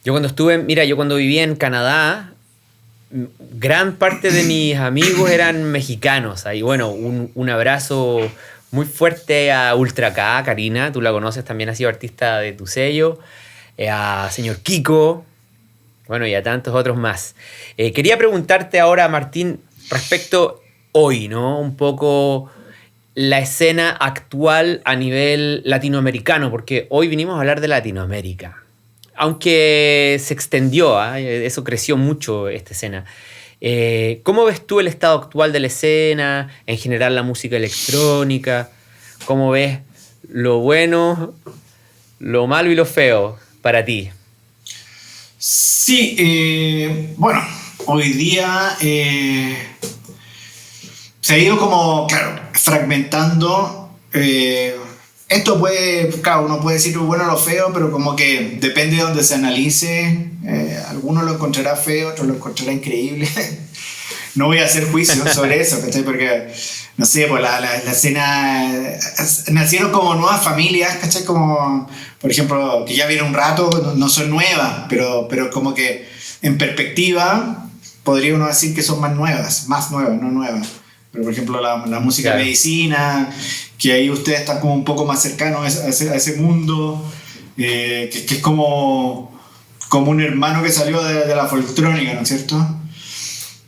Yo cuando vivía en Canadá, gran parte de mis amigos eran mexicanos. Ahí, bueno, un abrazo muy fuerte a Ultra K, Karina, tú la conoces, también ha sido artista de tu sello, a señor Kiko, bueno, y a tantos otros más. Quería preguntarte ahora, Martín, respecto hoy, ¿no? Un poco la escena actual a nivel latinoamericano, porque hoy vinimos a hablar de Latinoamérica. Aunque se extendió, eso creció mucho esta escena. ¿Cómo ves tú el estado actual de la escena, en general la música electrónica? ¿Cómo ves lo bueno, lo malo y lo feo para ti? Sí, bueno, hoy día se ha ido como, claro, fragmentando. Esto puede, claro, uno puede decir lo bueno o lo feo, pero como que depende de donde se analice. Algunos lo encontrará feo, otros lo encontrará increíble. No voy a hacer juicio sobre eso, ¿cachai? Porque, no sé, pues la escena... Nacieron como nuevas familias, ¿cachai? Como, por ejemplo, que ya viene un rato, no son nuevas, pero como que en perspectiva podría uno decir que son más nuevas, no nuevas. Pero, por ejemplo, la música Claro. medicina, que ahí ustedes están como un poco más cercanos a ese mundo, que es como un hermano que salió de la foltrónica, ¿no es cierto?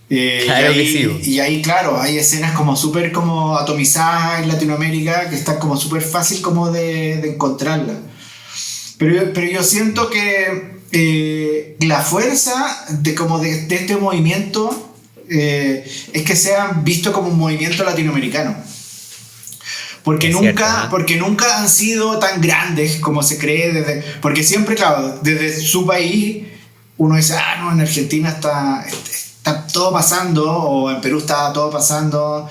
Claro que sí. Y ahí, claro, hay escenas como súper como atomizadas en Latinoamérica, que están como súper fácil como de encontrarlas. Pero yo siento que la fuerza de este movimiento es que sea visto como un movimiento latinoamericano. Porque Es cierto, ¿eh? porque nunca han sido tan grandes como se cree. Porque siempre, claro, desde su país uno dice, no, en Argentina está todo pasando, o en Perú está todo pasando,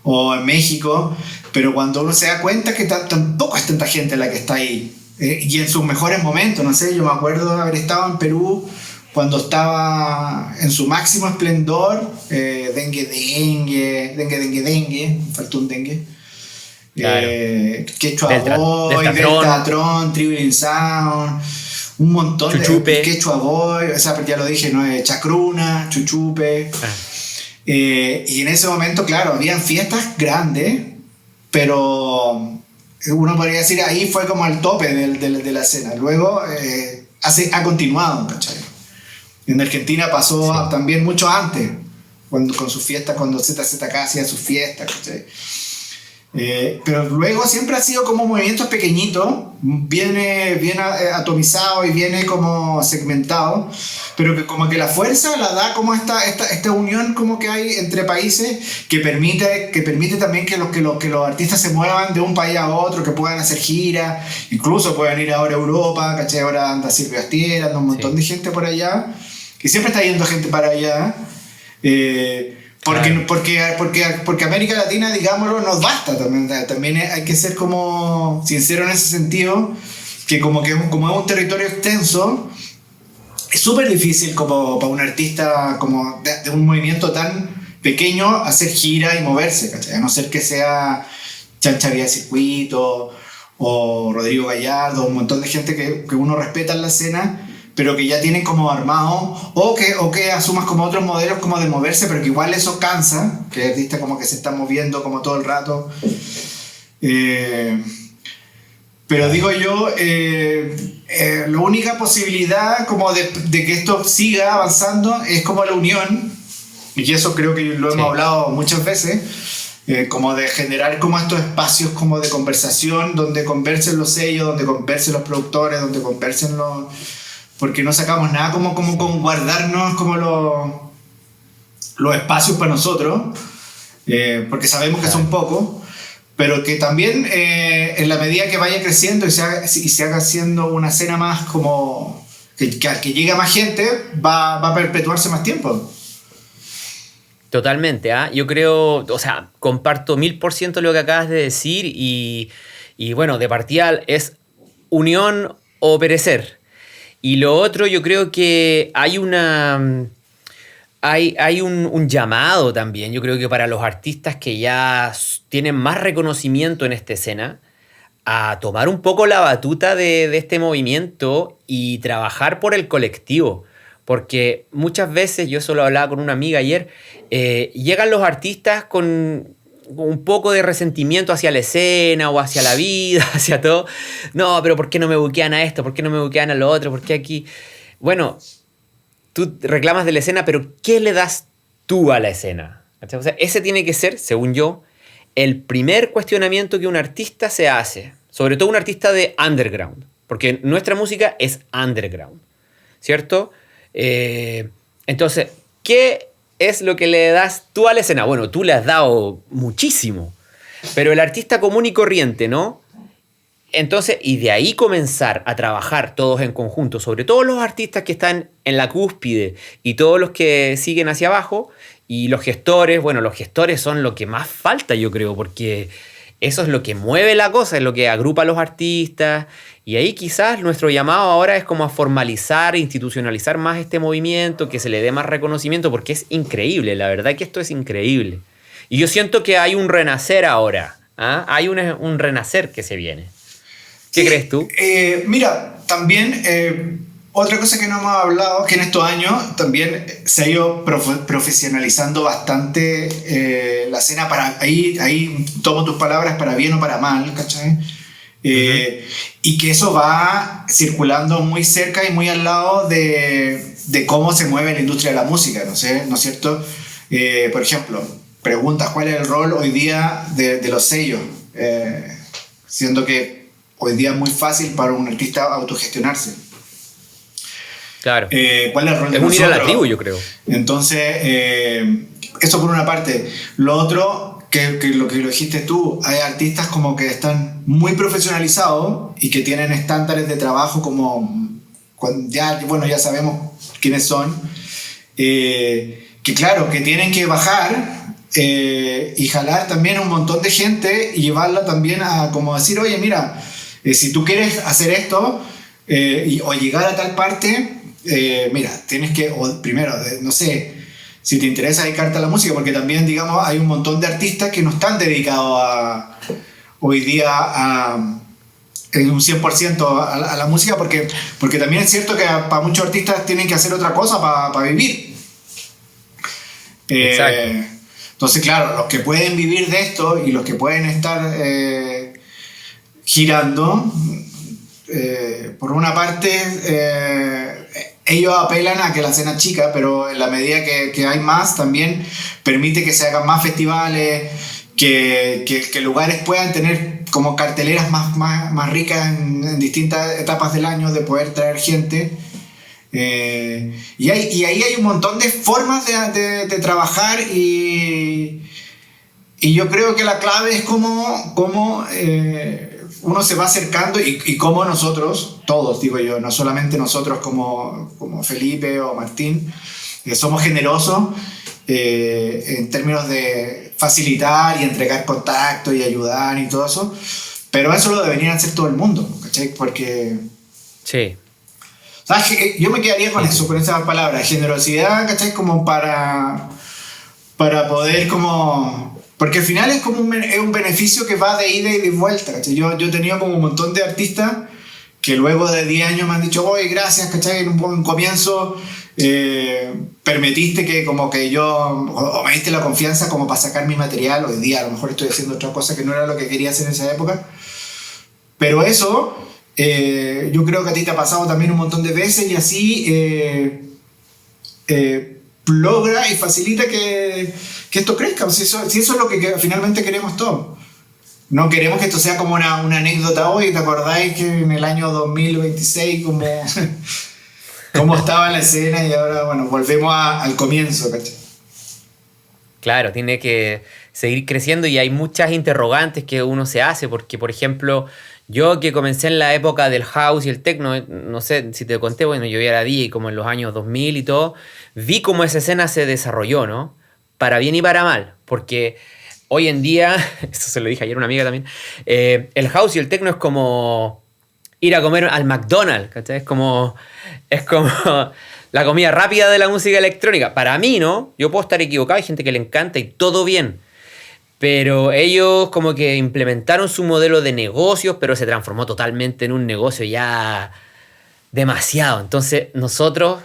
o en México, pero cuando uno se da cuenta que tampoco es tanta gente la que está ahí, y en sus mejores momentos, no sé, yo me acuerdo de haber estado en Perú cuando estaba en su máximo esplendor, dengue, faltó un dengue, Claro. Quechua Boy, Deltatron, Tribulin Sound, un montón Chuchupe. de Quechua Boy, o sea, ya lo dije, ¿no? Chacruna, Chuchupe. Y en ese momento, claro, habían fiestas grandes, pero uno podría decir ahí fue como el tope de la escena. Luego ha continuado, ¿cachai? En Argentina pasó también mucho antes, con sus fiestas, cuando ZZK hacía sus fiestas, ¿cachai? Pero luego siempre ha sido como movimientos pequeñitos, bien atomizado y viene como segmentado, pero que como que la fuerza la da como esta unión como que hay entre países que permite también que los artistas se muevan de un país a otro, que puedan hacer giras, incluso pueden ir ahora a Europa, ¿cachai? Ahora anda Silvio Astier, anda un montón de gente por allá, que siempre está yendo gente para allá. Porque América Latina, digámoslo, nos basta también. También hay que ser como sincero en ese sentido, que como es un territorio extenso, es súper difícil como para un artista como de un movimiento tan pequeño hacer gira y moverse, ¿cachai? A no ser que sea Chancha Vía Circuito o Rodrigo Gallardo, un montón de gente que uno respeta en la escena, pero que ya tienen como armado, o que asumas como otros modelos como de moverse, pero que igual eso cansa, que el artista como que se está moviendo como todo el rato. Pero digo yo, la única posibilidad como de que esto siga avanzando es como la unión, y eso creo que lo hemos hablado muchas veces, como de generar como estos espacios como de conversación, donde conversen los sellos, donde conversen los productores, donde conversen los... Porque no sacamos nada como con guardarnos como los espacios para nosotros, porque sabemos que son pocos, pero que también en la medida que vaya creciendo y se haga haciendo una escena más como que llegue a más gente, va a perpetuarse más tiempo. Totalmente, ¿ah? Yo creo, o sea, comparto 1000% lo que acabas de decir y bueno, de partida es unión o perecer. Y lo otro, yo creo que hay un llamado también, yo creo que para los artistas que ya tienen más reconocimiento en esta escena, a tomar un poco la batuta de este movimiento y trabajar por el colectivo. Porque muchas veces, yo solo hablaba con una amiga ayer, llegan los artistas con un poco de resentimiento hacia la escena o hacia la vida, hacia todo. No, pero ¿por qué no me buquean a esto? ¿Por qué no me buquean a lo otro? ¿Por qué aquí? Bueno, tú reclamas de la escena, pero ¿qué le das tú a la escena? O sea, ese tiene que ser, según yo, el primer cuestionamiento que un artista se hace. Sobre todo un artista de underground. Porque nuestra música es underground, ¿cierto? Entonces, ¿qué es lo que le das tú a la escena? Bueno, tú le has dado muchísimo, pero el artista común y corriente, ¿no? Entonces, y de ahí comenzar a trabajar todos en conjunto, sobre todo los artistas que están en la cúspide y todos los que siguen hacia abajo, y los gestores, bueno, los gestores son lo que más falta, yo creo, porque eso es lo que mueve la cosa, es lo que agrupa a los artistas. Y ahí quizás nuestro llamado ahora es como a formalizar, institucionalizar más este movimiento, que se le dé más reconocimiento, porque es increíble, la verdad que esto es increíble. Y yo siento que hay un renacer ahora, ¿ah? Hay un renacer que se viene. ¿Qué crees tú? Mira, también otra cosa que no hemos hablado, que en estos años también se ha ido profesionalizando bastante la escena, ahí tomo tus palabras para bien o para mal, ¿cachai? Y que eso va circulando muy cerca y muy al lado de cómo se mueve la industria de la música, ¿no sé? ¿No es cierto? Por ejemplo, preguntas cuál es el rol hoy día de los sellos, siendo que hoy día es muy fácil para un artista autogestionarse. Claro. ¿Cuál es el rol de nosotros? Es unir a la tribu, yo creo. Entonces, eso por una parte. Lo otro, que lo dijiste tú, hay artistas como que están muy profesionalizados y que tienen estándares de trabajo como ya sabemos quiénes son, que claro, que tienen que bajar y jalar también a un montón de gente y llevarla también a como decir, oye, mira, si tú quieres hacer esto o llegar a tal parte, mira, tienes que, primero, no sé, si te interesa dedicarte a la música, porque también, digamos, hay un montón de artistas que no están dedicados hoy día en un 100% a la música, porque también es cierto que para muchos artistas tienen que hacer otra cosa para vivir. Exacto. Entonces, claro, los que pueden vivir de esto y los que pueden estar girando, por una parte... ellos apelan a que la escena es chica, pero en la medida que hay más, también permite que se hagan más festivales, que lugares puedan tener como carteleras más ricas en distintas etapas del año de poder traer gente. Y ahí hay un montón de formas de trabajar y yo creo que la clave es cómo uno se va acercando y cómo nosotros, todos digo yo, no solamente nosotros como Felipe o Martín, somos generosos en términos de facilitar y entregar contactos y ayudar y todo eso, pero eso lo debería hacer todo el mundo, ¿cachai? Porque... Sí. ¿Sabes? Yo me quedaría con eso, con esa palabra, generosidad, ¿cachai? Como para poder como... Porque al final es como un beneficio que va de ida y de vuelta, ¿cachai? Yo he tenido como un montón de artistas que luego de 10 años me han dicho, oye, gracias, ¿cachai? En un comienzo permitiste que como que yo, o me diste la confianza como para sacar mi material. Hoy día a lo mejor estoy haciendo otra cosa que no era lo que quería hacer en esa época. Pero eso... yo creo que a ti te ha pasado también un montón de veces y así logra y facilita que esto crezca. Si eso es lo que finalmente queremos todos. No queremos que esto sea como una anécdota hoy. ¿Te acordáis que en el año 2026 cómo estaba la escena y ahora, bueno, volvemos al comienzo, ¿cachai? Claro, tiene que seguir creciendo y hay muchas interrogantes que uno se hace porque, por ejemplo... Yo que comencé en la época del house y el techno, no sé si te conté, bueno, yo ya era DJ como en los años 2000 y todo, vi cómo esa escena se desarrolló, ¿no? Para bien y para mal, porque hoy en día, eso se lo dije ayer a una amiga también, el house y el techno es como ir a comer al McDonald's, ¿cachai? Es como la comida rápida de la música electrónica. Para mí, ¿no? Yo puedo estar equivocado, hay gente que le encanta y todo bien. Pero ellos como que implementaron su modelo de negocios, pero se transformó totalmente en un negocio ya demasiado. Entonces nosotros,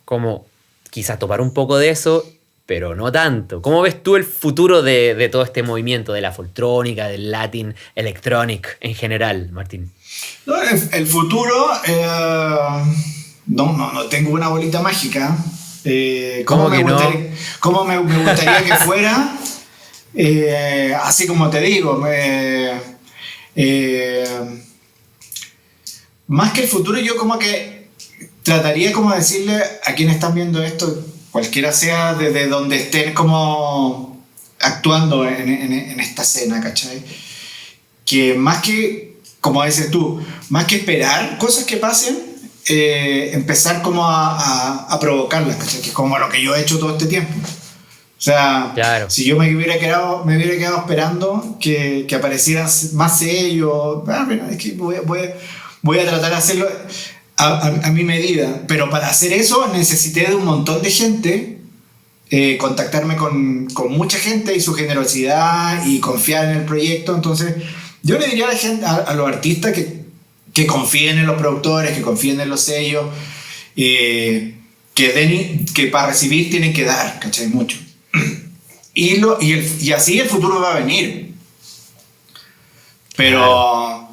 como quizás topar un poco de eso, pero no tanto. ¿Cómo ves tú el futuro de todo este movimiento, de la foltrónica, del Latin Electronic en general, Martín? No, el futuro, no tengo una bolita mágica. ¿Cómo me gustaría que fuera? Así como te digo, más que el futuro, yo como que trataría como de decirle a quienes están viendo esto, cualquiera sea desde donde estén como actuando en esta escena, ¿cachai? Que más que, como dices tú, más que esperar cosas que pasen, empezar como a provocarlas, ¿cachai? Que es como lo que yo he hecho todo este tiempo. O sea, claro. Si yo me hubiera quedado esperando que aparecieran más sellos, es que voy a tratar de hacerlo a mi medida. Pero para hacer eso necesité de un montón de gente, contactarme con mucha gente y su generosidad y confiar en el proyecto. Entonces, yo le diría a la gente, a los artistas que confíen en los productores, que confíen en los sellos, que para recibir tienen que dar, ¿cachai? Mucho. Y así el futuro va a venir. Pero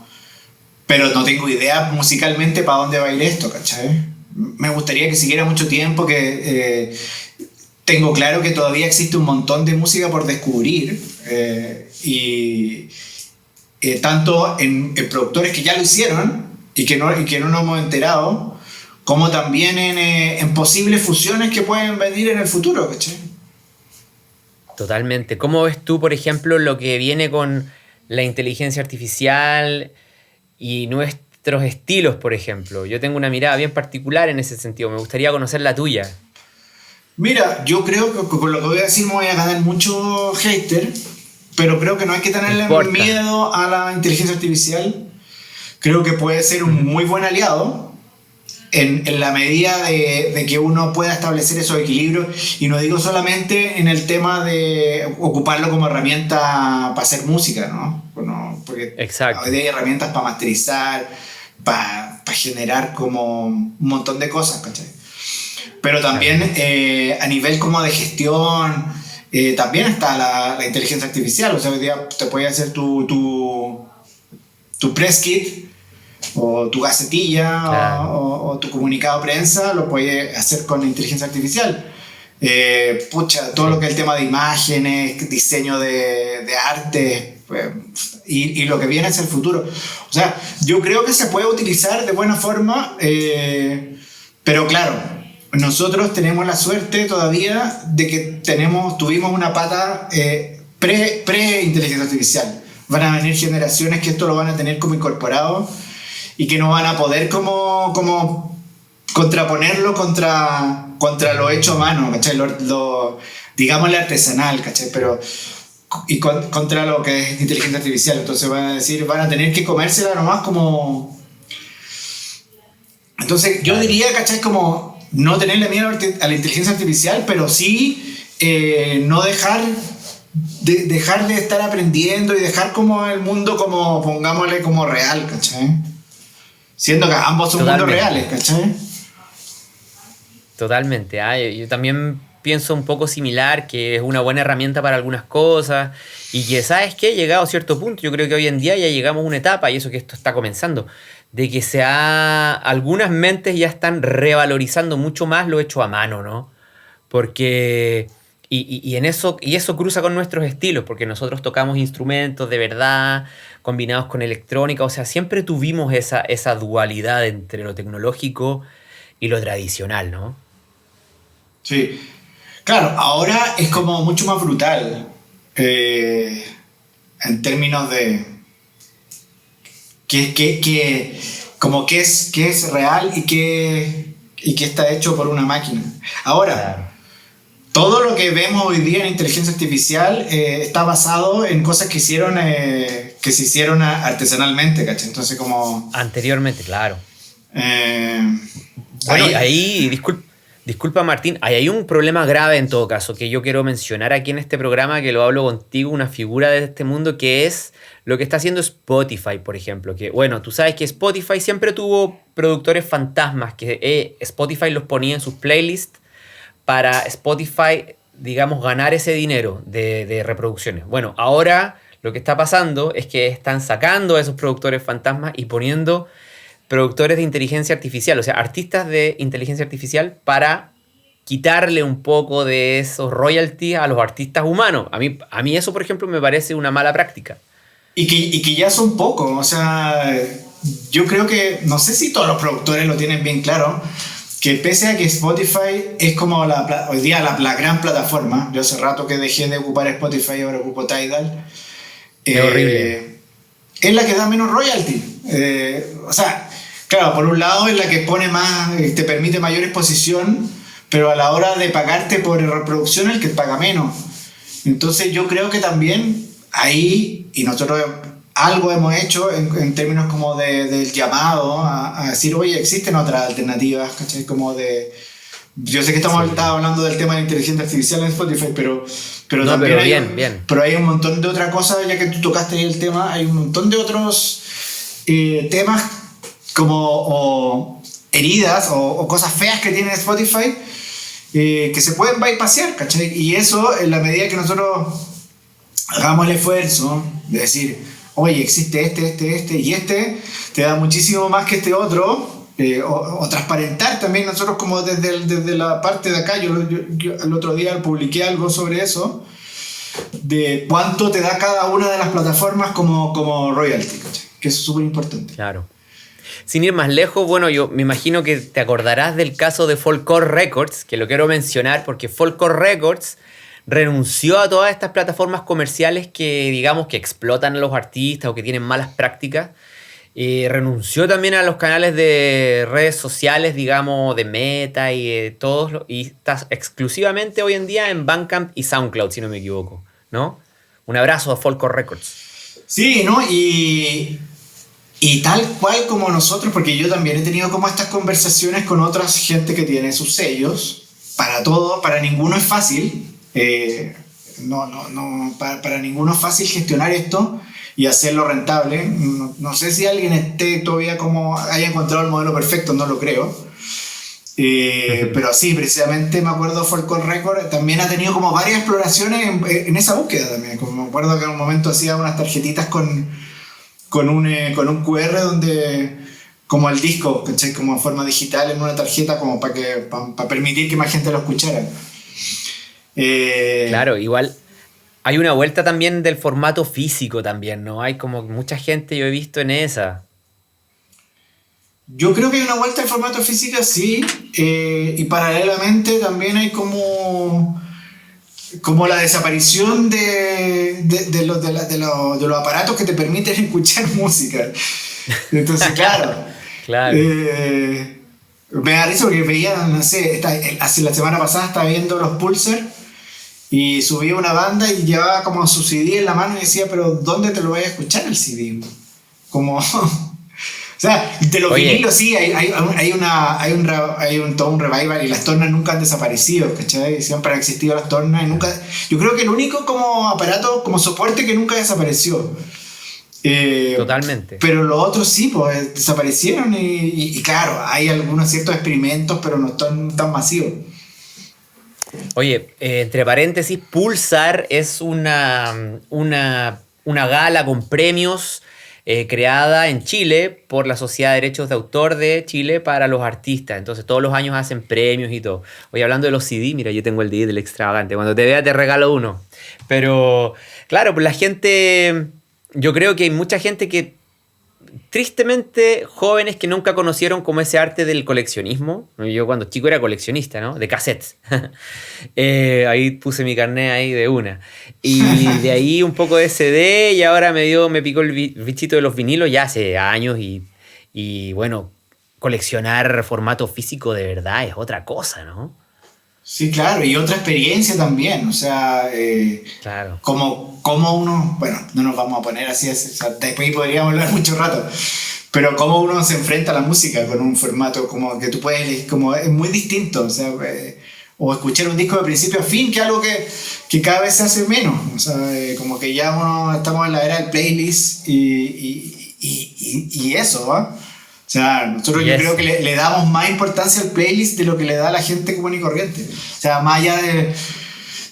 no tengo idea musicalmente para dónde va a ir esto, ¿cachai? Me gustaría que siguiera mucho tiempo, que tengo claro que todavía existe un montón de música por descubrir, y tanto en productores que ya lo hicieron y que no nos hemos enterado, como también en posibles fusiones que pueden venir en el futuro, ¿cachai? Totalmente. ¿Cómo ves tú, por ejemplo, lo que viene con la inteligencia artificial y nuestros estilos, por ejemplo? Yo tengo una mirada bien particular en ese sentido. Me gustaría conocer la tuya. Mira, yo creo que con lo que voy a decir me voy a ganar mucho hater, pero creo que no hay que tenerle miedo a la inteligencia artificial. Creo que puede ser un muy buen aliado en la medida de que uno pueda establecer esos equilibrios, y no digo solamente en el tema de ocuparlo como herramienta para hacer música, ¿no? Porque exacto. Hoy día hay herramientas para masterizar, para generar como un montón de cosas, ¿cachai? Pero también a nivel como de gestión, también está la inteligencia artificial. O sea, hoy día te puede hacer tu press kit, o tu gacetilla, claro, o tu comunicado de prensa, lo puedes hacer con inteligencia artificial. Todo lo que es el tema de imágenes, diseño de arte, y lo que viene es el futuro. O sea, yo creo que se puede utilizar de buena forma, pero claro, nosotros tenemos la suerte todavía de que tuvimos una pata pre-inteligencia artificial. Van a venir generaciones que esto lo van a tener como incorporado y que no van a poder como contraponerlo contra lo hecho a mano, ¿cachai? Digámosle artesanal, ¿cachai? Pero, y contra lo que es inteligencia artificial. Entonces van a tener que comérsela nomás como... Entonces yo diría, ¿cachai? Como no tenerle miedo a la inteligencia artificial, pero sí no dejar de estar aprendiendo y dejar como el mundo como, pongámosle, como real, ¿cachai? Siendo que ambos son mundos reales, ¿cachai? Totalmente. Yo también pienso un poco similar, que es una buena herramienta para algunas cosas y que, ¿sabes qué? Llegado a cierto punto, yo creo que hoy en día ya llegamos a una etapa, y eso que esto está comenzando, de que algunas mentes ya están revalorizando mucho más lo hecho a mano, ¿no? Porque... Y eso cruza con nuestros estilos, porque nosotros tocamos instrumentos de verdad, combinados con electrónica, o sea, siempre tuvimos esa dualidad entre lo tecnológico y lo tradicional, ¿no? Sí. Claro, ahora es como mucho más brutal en términos de como qué es real y qué está hecho por una máquina. Ahora, claro, todo lo que vemos hoy día en inteligencia artificial está basado en cosas que se hicieron artesanalmente, ¿cachai? Entonces como... Anteriormente, claro. Bueno, ahí disculpa Martín, hay un problema grave en todo caso que yo quiero mencionar aquí en este programa, que lo hablo contigo, una figura de este mundo, que es lo que está haciendo Spotify, por ejemplo. Que bueno, tú sabes que Spotify siempre tuvo productores fantasmas, que Spotify los ponía en sus playlists para Spotify, digamos, ganar ese dinero de reproducciones. Bueno, ahora lo que está pasando es que están sacando a esos productores fantasmas y poniendo productores de inteligencia artificial, o sea, artistas de inteligencia artificial, para quitarle un poco de esos royalties a los artistas humanos. A mí eso, por ejemplo, me parece una mala práctica. Y que ya son pocos, o sea, yo creo que, no sé si todos los productores lo tienen bien claro, que pese a que Spotify es como hoy día la gran plataforma, yo hace rato que dejé de ocupar Spotify y ahora ocupo Tidal. Es horrible. Es la que da menos royalty. O sea, claro, por un lado es la que pone más, te permite mayor exposición, pero a la hora de pagarte por reproducción, el que paga menos. Entonces yo creo que también ahí, y nosotros algo hemos hecho en términos como del llamado a decir, oye, existen otras alternativas, ¿cachai? Como yo sé que estamos hablando del tema de inteligencia artificial en Spotify, pero no, también bien. Pero hay un montón de otras cosas, ya que tú tocaste ahí el tema, hay un montón de otros temas como heridas o cosas feas que tiene Spotify que se pueden bypassear, ¿cachai? Y eso, en la medida que nosotros hagamos el esfuerzo de decir, oye, existe este y te da muchísimo más que este otro, o transparentar también nosotros como desde la parte de acá. Yo el otro día publiqué algo sobre eso, de cuánto te da cada una de las plataformas como royalty, ¿cachai? Que eso es súper importante. Claro. Sin ir más lejos, bueno, yo me imagino que te acordarás del caso de Folklore Records, que lo quiero mencionar porque Folklore Records renunció a todas estas plataformas comerciales que, digamos, que explotan a los artistas o que tienen malas prácticas. Renunció también a los canales de redes sociales, digamos, de Meta y todos, y está exclusivamente hoy en día en Bandcamp y SoundCloud, si no me equivoco, ¿no? Un abrazo a Folklore Records. Sí, ¿no? Y tal cual como nosotros, porque yo también he tenido como estas conversaciones con otras gente que tiene sus sellos, para ninguno es fácil. Para ninguno es fácil gestionar esto y hacerlo rentable. No sé si alguien esté todavía haya encontrado el modelo perfecto, no lo creo. Pero sí, precisamente me acuerdo Folklore Record también ha tenido como varias exploraciones en esa búsqueda también. Como me acuerdo que en un momento hacía unas tarjetitas con un QR donde, como el disco, ¿cachai? Como en forma digital en una tarjeta, como para permitir que más gente lo escuchara. Eh, Claro, igual hay una vuelta también del formato físico también, ¿no? Hay como mucha gente yo he visto en esa. yo creo que hay una vuelta al formato física, sí, y paralelamente también hay como la desaparición de los aparatos que te permiten escuchar música. Entonces, claro, Claro. eh, me da risa porque veía, no sé, hace la semana pasada estaba viendo los Pulsar y subía una banda y llevaba como su CD en la mano y decía, pero ¿dónde te lo voy a escuchar el CD? Como... O sea, de los Oye, vinilos sí, hay todo un revival y las tornas nunca han desaparecido, ¿cachai? Siempre han existido las tornas y nunca... Yo creo que el único como aparato, como soporte que nunca desapareció. totalmente. Pero los otros sí, pues desaparecieron y claro, hay algunos ciertos experimentos, pero no están tan masivos. Oye, entre paréntesis, Pulsar es una gala con premios creada en Chile por la Sociedad de Derechos de Autor de Chile para los artistas. Entonces todos los años hacen premios y todo. Oye, hablando de los CD, mira, yo tengo el CD del extravagante. Cuando te vea te regalo uno. Pero claro, pues la gente, yo creo que hay mucha gente que tristemente jóvenes que nunca conocieron como ese arte del coleccionismo. Yo cuando chico era coleccionista, ¿no? De cassettes. Ahí puse mi carnet ahí de una. Y de ahí un poco de CD y ahora me picó el bichito de los vinilos ya hace años y bueno, coleccionar formato físico de verdad es otra cosa, ¿no? Sí, claro, y otra experiencia también, o sea, Claro. como uno, bueno, no nos vamos a poner así, o sea, después podríamos hablar mucho rato, pero cómo uno se enfrenta a la música con un formato como que tú puedes, como es muy distinto, o sea, o escuchar un disco de principio a fin, que es algo que cada vez se hace menos, o sea, como que ya uno estamos en la era del playlist y eso, ¿va? O sea, nosotros Y yo creo que eso. le damos más importancia al playlist de lo que le da a la gente común y corriente. O sea, más allá de,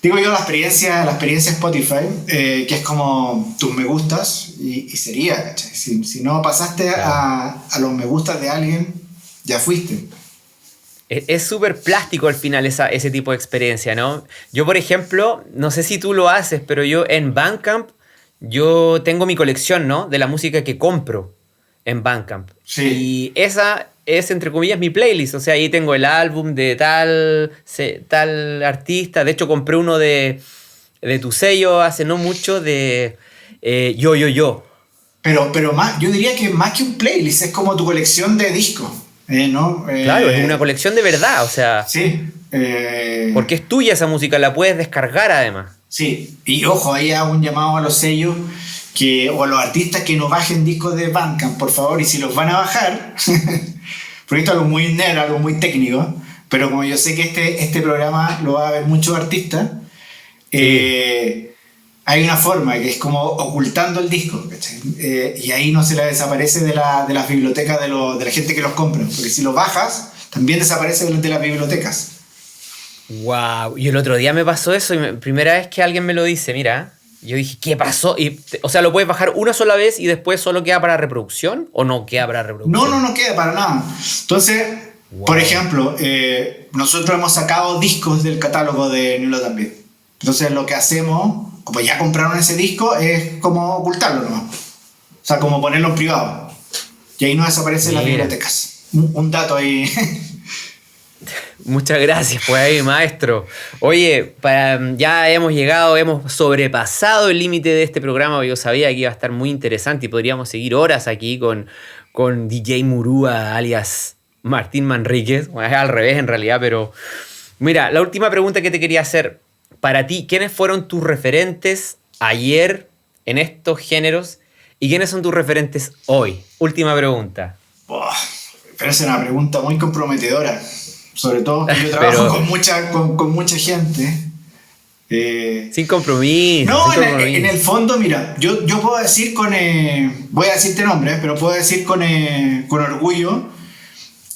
digo yo, la experiencia Spotify, que es como tus me gustas y sería, ¿cachai? Si no pasaste Claro. a los me gustas de alguien, ya fuiste. Es súper plástico al final ese tipo de experiencia, ¿no? Yo, por ejemplo, no sé si tú lo haces, pero yo en Bandcamp, yo tengo mi colección, ¿no? De la música que compro en Bandcamp. Sí. Y esa es, entre comillas, mi playlist. O sea, ahí tengo el álbum de tal artista. De hecho, compré uno de tu sello hace no mucho de Yo. Pero más, yo diría que más que un playlist, es como tu colección de discos, ¿no? Claro, es una colección de verdad. O sea, Sí. porque es tuya esa música, la puedes descargar además. Sí, y ojo, ahí hago un llamado a los sellos o a los artistas que no bajen discos de Bandcamp, por favor, y si los van a bajar, porque esto es algo muy nerd, algo muy técnico, pero como yo sé que este programa lo va a ver muchos artistas, Sí. hay una forma que es como ocultando el disco, ¿cachai? Y ahí no se le desaparece de las bibliotecas de la gente que los compra, porque si los bajas, también desaparece de las bibliotecas. Wow, y el otro día me pasó eso, y primera vez que alguien me lo dice, mira, yo dije, ¿qué pasó? O sea, ¿lo puedes bajar una sola vez y después solo queda para reproducción o no queda para No, no, reproducción? no queda para nada. Entonces, por Wow. ejemplo, nosotros hemos sacado discos del catálogo de Nilo también. Entonces, lo que hacemos, como ya compraron ese disco, es como ocultarlo nomás. O sea, como ponerlo en privado. Y ahí no desaparecen las Mira, bibliotecas. Un dato ahí. muchas gracias, pues ahí, maestro. Oye, ya hemos llegado, hemos sobrepasado el límite de este programa. Yo sabía que iba a estar muy interesante y podríamos seguir horas aquí con DJ Murúa, alias Martín Manríquez. Bueno, es al revés en realidad, pero mira, la última pregunta que te quería hacer. Para ti, ¿quiénes fueron tus referentes ayer en estos géneros y quiénes son tus referentes hoy? Última pregunta. Buah, pero es una pregunta muy comprometedora. Sobre todo que yo trabajo Pero con mucha gente. Eh, sin compromiso, No, sin en el compromiso. fondo, mira, yo puedo decir voy a decirte nombres, pero puedo decir con orgullo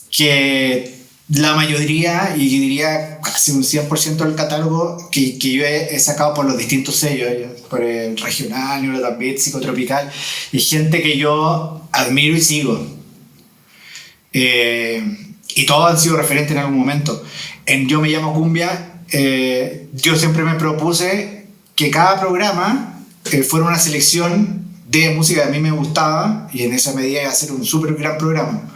que la mayoría, y diría casi un 100% del catálogo que yo he sacado por los distintos sellos, por el regional, Neurotambién, psicotropical, y gente que yo admiro y sigo. Eh, y todos han sido referentes en algún momento. En Yo Me Llamo Cumbia, yo siempre me propuse que cada programa fuera una selección de música que a mí me gustaba, y en esa medida iba a ser un súper gran programa.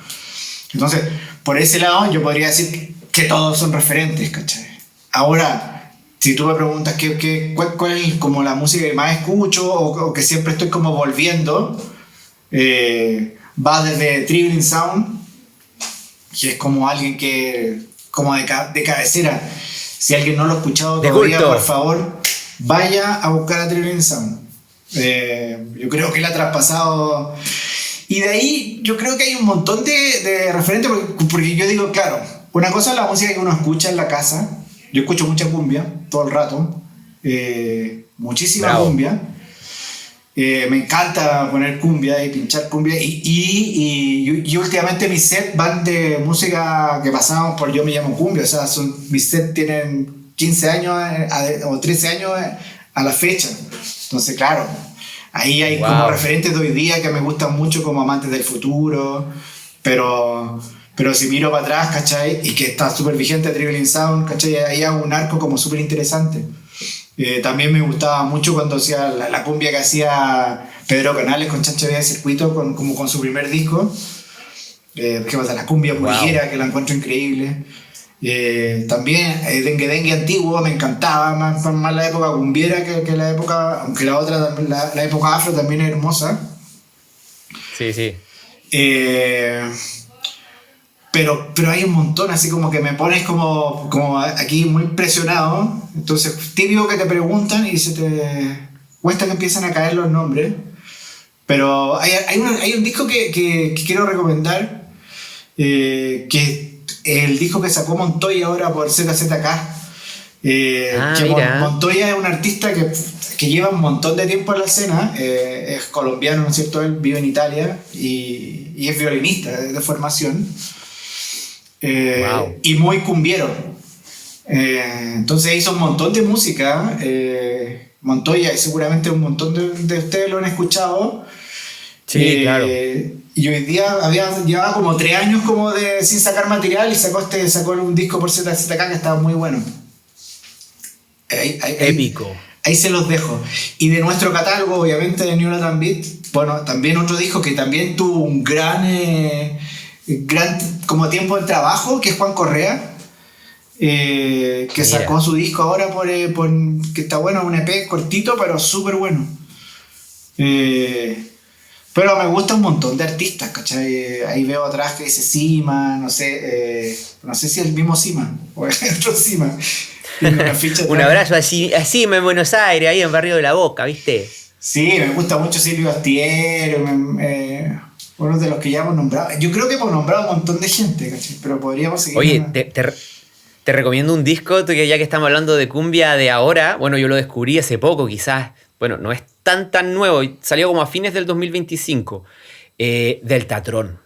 Entonces, por ese lado, yo podría decir que todos son referentes, ¿cachai? Ahora, si tú me preguntas cuál es como la música que más escucho o que siempre estoy como volviendo, va desde Traveling Sound, que es como alguien que, como de cabecera. Si alguien no lo ha escuchado todavía, por favor, vaya a buscar a Traveling Sound. Yo creo que él ha traspasado. Y de ahí yo creo que hay un montón de referentes, porque yo digo, claro, una cosa es la música que uno escucha en la casa. Yo escucho mucha cumbia todo el rato, muchísima Bravo. cumbia. Me encanta poner cumbia y pinchar cumbia, y últimamente mis sets van de música que pasamos por Yo Me Llamo Cumbia. O sea, mis sets tienen 15 años o 13 años a la fecha. Entonces, claro, ahí hay como referentes de hoy día que me gustan mucho, como Amantes del Futuro, pero si miro para atrás, ¿cachai? Y que está súper vigente Traveling Sound, ¿cachai? Ahí hay un arco como súper interesante. También me gustaba mucho cuando hacía la cumbia que hacía Pedro Canales con Chancho Vía de Circuito, como con su primer disco. ¿Qué pasa? La cumbia puriguera, que la encuentro increíble. También Dengue Dengue antiguo me encantaba, más la época cumbiera que la época, aunque la otra, la época afro también es hermosa. Sí, sí. Pero hay un montón, así como que me pones como aquí muy presionado. Entonces, típico que te preguntan y se te cuesta que empiezan a caer los nombres. Pero hay un disco que quiero recomendar, que es el disco que sacó Montoya ahora por ZZK. Montoya es un artista que lleva un montón de tiempo en la escena, es colombiano, ¿no es cierto? Él vive en Italia y es violinista de formación. Y muy cumbiero. Entonces hizo un montón de música. Montoya, y seguramente un montón de ustedes lo han escuchado. Sí, claro. Y hoy día llevaba como 3 años como sin sacar material, y sacó un disco por ZZK que estaba muy bueno. Épico. Ahí se los dejo. Y de nuestro catálogo, obviamente, de New Latin Beat, bueno, también otro disco que también tuvo un gran como tiempo de trabajo, que es Juan Correa, que sacó su disco ahora que está bueno, un EP cortito pero súper bueno. Pero me gusta un montón de artistas, ¿cachai? Ahí veo atrás que dice Sima, no sé si es el mismo Sima o es otro Sima. Un abrazo a Sima en Buenos Aires, ahí en Barrio de la Boca, ¿viste? Sí, me gusta mucho Silvio Astiero, uno de los que ya hemos nombrado. Yo creo que hemos nombrado un montón de gente, ¿cachai? Pero podríamos seguir. Oye, te recomiendo un disco, ya que estamos hablando de cumbia de ahora. Bueno, yo lo descubrí hace poco, quizás. Bueno, no es tan nuevo. Salió como a fines del 2025. Deltatron.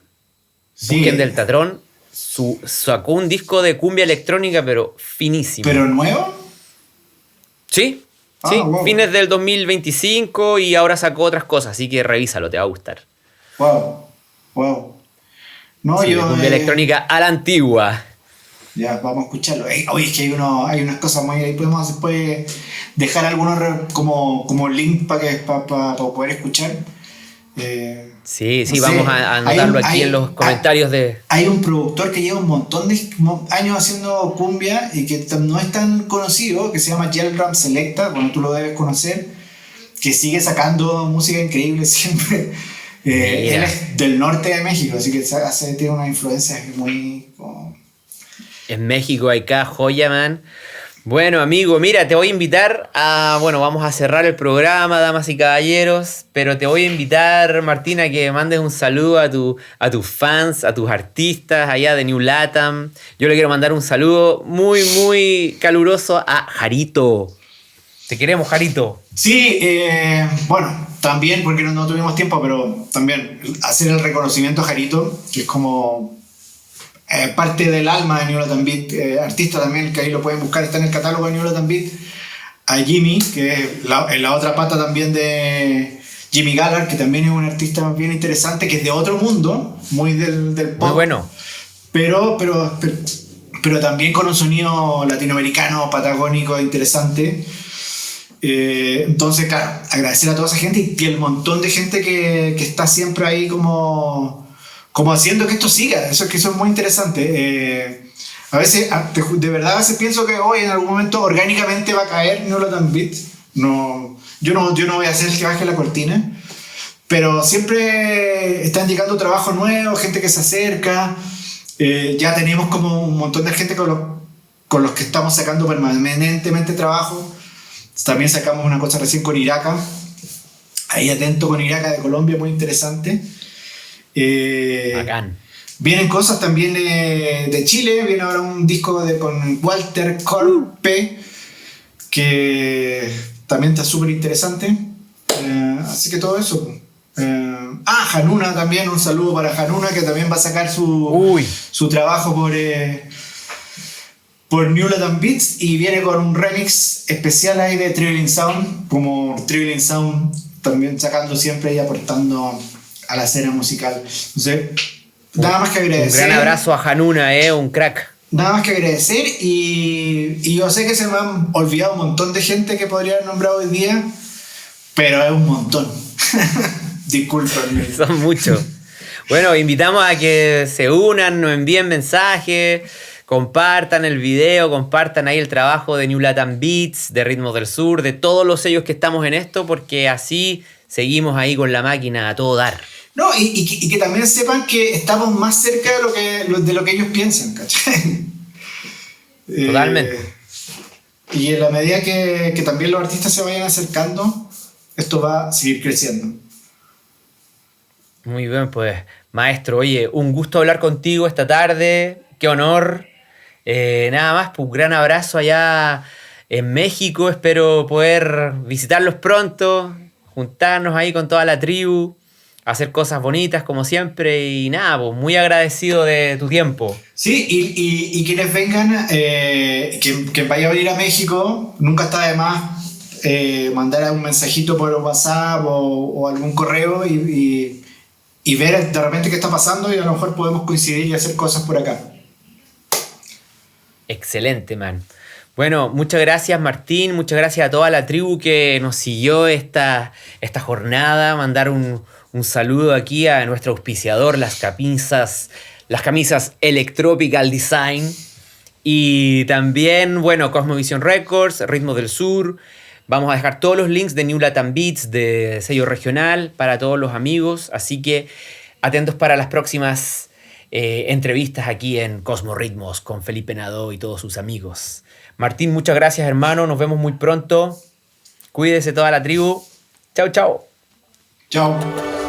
Sí. Busquen Deltatron. Sacó un disco de cumbia electrónica, pero finísimo. ¿Pero nuevo? Sí. Sí, wow. Fines del 2025, y ahora sacó otras cosas. Así que revísalo, te va a gustar. Wow. No, sí, cumbia electrónica a la antigua. Ya, vamos a escucharlo. Oye, es que hay unas cosas muy... Ahí podemos después dejar algunos como link para poder escuchar. Sí, no vamos a anotarlo aquí en los comentarios Hay un productor que lleva un montón de años haciendo cumbia y que no es tan conocido, que se llama Jelram Selecta, bueno, tú lo debes conocer, que sigue sacando música increíble siempre. Él es del norte de México, así que tiene una influencia muy... En México hay cada joya, man. Bueno, amigo, mira, te voy a invitar vamos a cerrar el programa, damas y caballeros, pero te voy a invitar, Martina, que mandes un saludo a tus fans, a tus artistas allá de New Latam. Yo le quiero mandar un saludo muy, muy caluroso a Jarito. Te queremos, Jarito. Sí, bueno, también, porque no tuvimos tiempo, pero también hacer el reconocimiento a Jarito, que es como... parte del alma de New Latin Beat, artista también, que ahí lo pueden buscar, está en el catálogo de New Latin Beat. A Jimmy, que es en la otra pata también de Jimmy Gallard, que también es un artista bien interesante, que es de otro mundo, muy del pop. Muy bueno. pero también con un sonido latinoamericano, patagónico, interesante. Entonces, claro, agradecer a toda esa gente y que el montón de gente que está siempre ahí como haciendo que esto siga. Eso es muy interesante. A veces, de verdad, a veces pienso que hoy en algún momento orgánicamente va a caer New Latin Beat. No, yo no voy a hacer el que baje la cortina, pero siempre están llegando trabajo nuevo, gente que se acerca. Ya tenemos como un montón de gente con los que estamos sacando permanentemente trabajo. También sacamos una cosa recién con Iraca. Ahí atento con Iraca de Colombia, muy interesante. Bacán. Vienen cosas también de Chile. Viene ahora un disco con Walter Corpe, que también está súper interesante. Así que todo eso. Hanuna también, un saludo para Hanuna, que también va a sacar su trabajo por New Latin Beats, y viene con un remix especial ahí de Traveling Sound, como Traveling Sound también sacando siempre y aportando a la escena musical. Entonces, nada más que agradecer. Un gran abrazo a Hanuna, un crack. Nada más que agradecer, y yo sé que se me han olvidado un montón de gente que podría haber nombrado hoy día, pero es un montón. Discúlpenme. Son muchos. Bueno, invitamos a que se unan, nos envíen mensajes, compartan el video, compartan ahí el trabajo de New Latin Beats, de Ritmos del Sur, de todos los sellos que estamos en esto, porque así seguimos ahí con la máquina a todo dar. No, y que también sepan que estamos más cerca de lo que ellos piensan, ¿cachai? Totalmente. Y en la medida que también los artistas se vayan acercando, esto va a seguir creciendo. Muy bien, pues, maestro, oye, un gusto hablar contigo esta tarde, qué honor. Nada más, pues un gran abrazo allá en México, espero poder visitarlos pronto, juntarnos ahí con toda la tribu, hacer cosas bonitas como siempre, y nada, pues muy agradecido de tu tiempo. Sí, y quienes vengan, quien vaya a venir a México, nunca está de más mandar un mensajito por WhatsApp o algún correo y ver de repente qué está pasando, y a lo mejor podemos coincidir y hacer cosas por acá. Excelente, man. Bueno, muchas gracias, Martín, muchas gracias a toda la tribu que nos siguió esta jornada. Mandar un saludo aquí a nuestro auspiciador, las camisas Electropical Design, y también, bueno, Cosmovision Records, Ritmos del Sur. Vamos a dejar todos los links de New Latin Beats, de sello regional, para todos los amigos, así que atentos para las próximas entrevistas aquí en Cosmo Ritmos con Felipe Nadó y todos sus amigos. Martín, muchas gracias, hermano, nos vemos muy pronto. Cuídese toda la tribu. Chao, chao. Chao.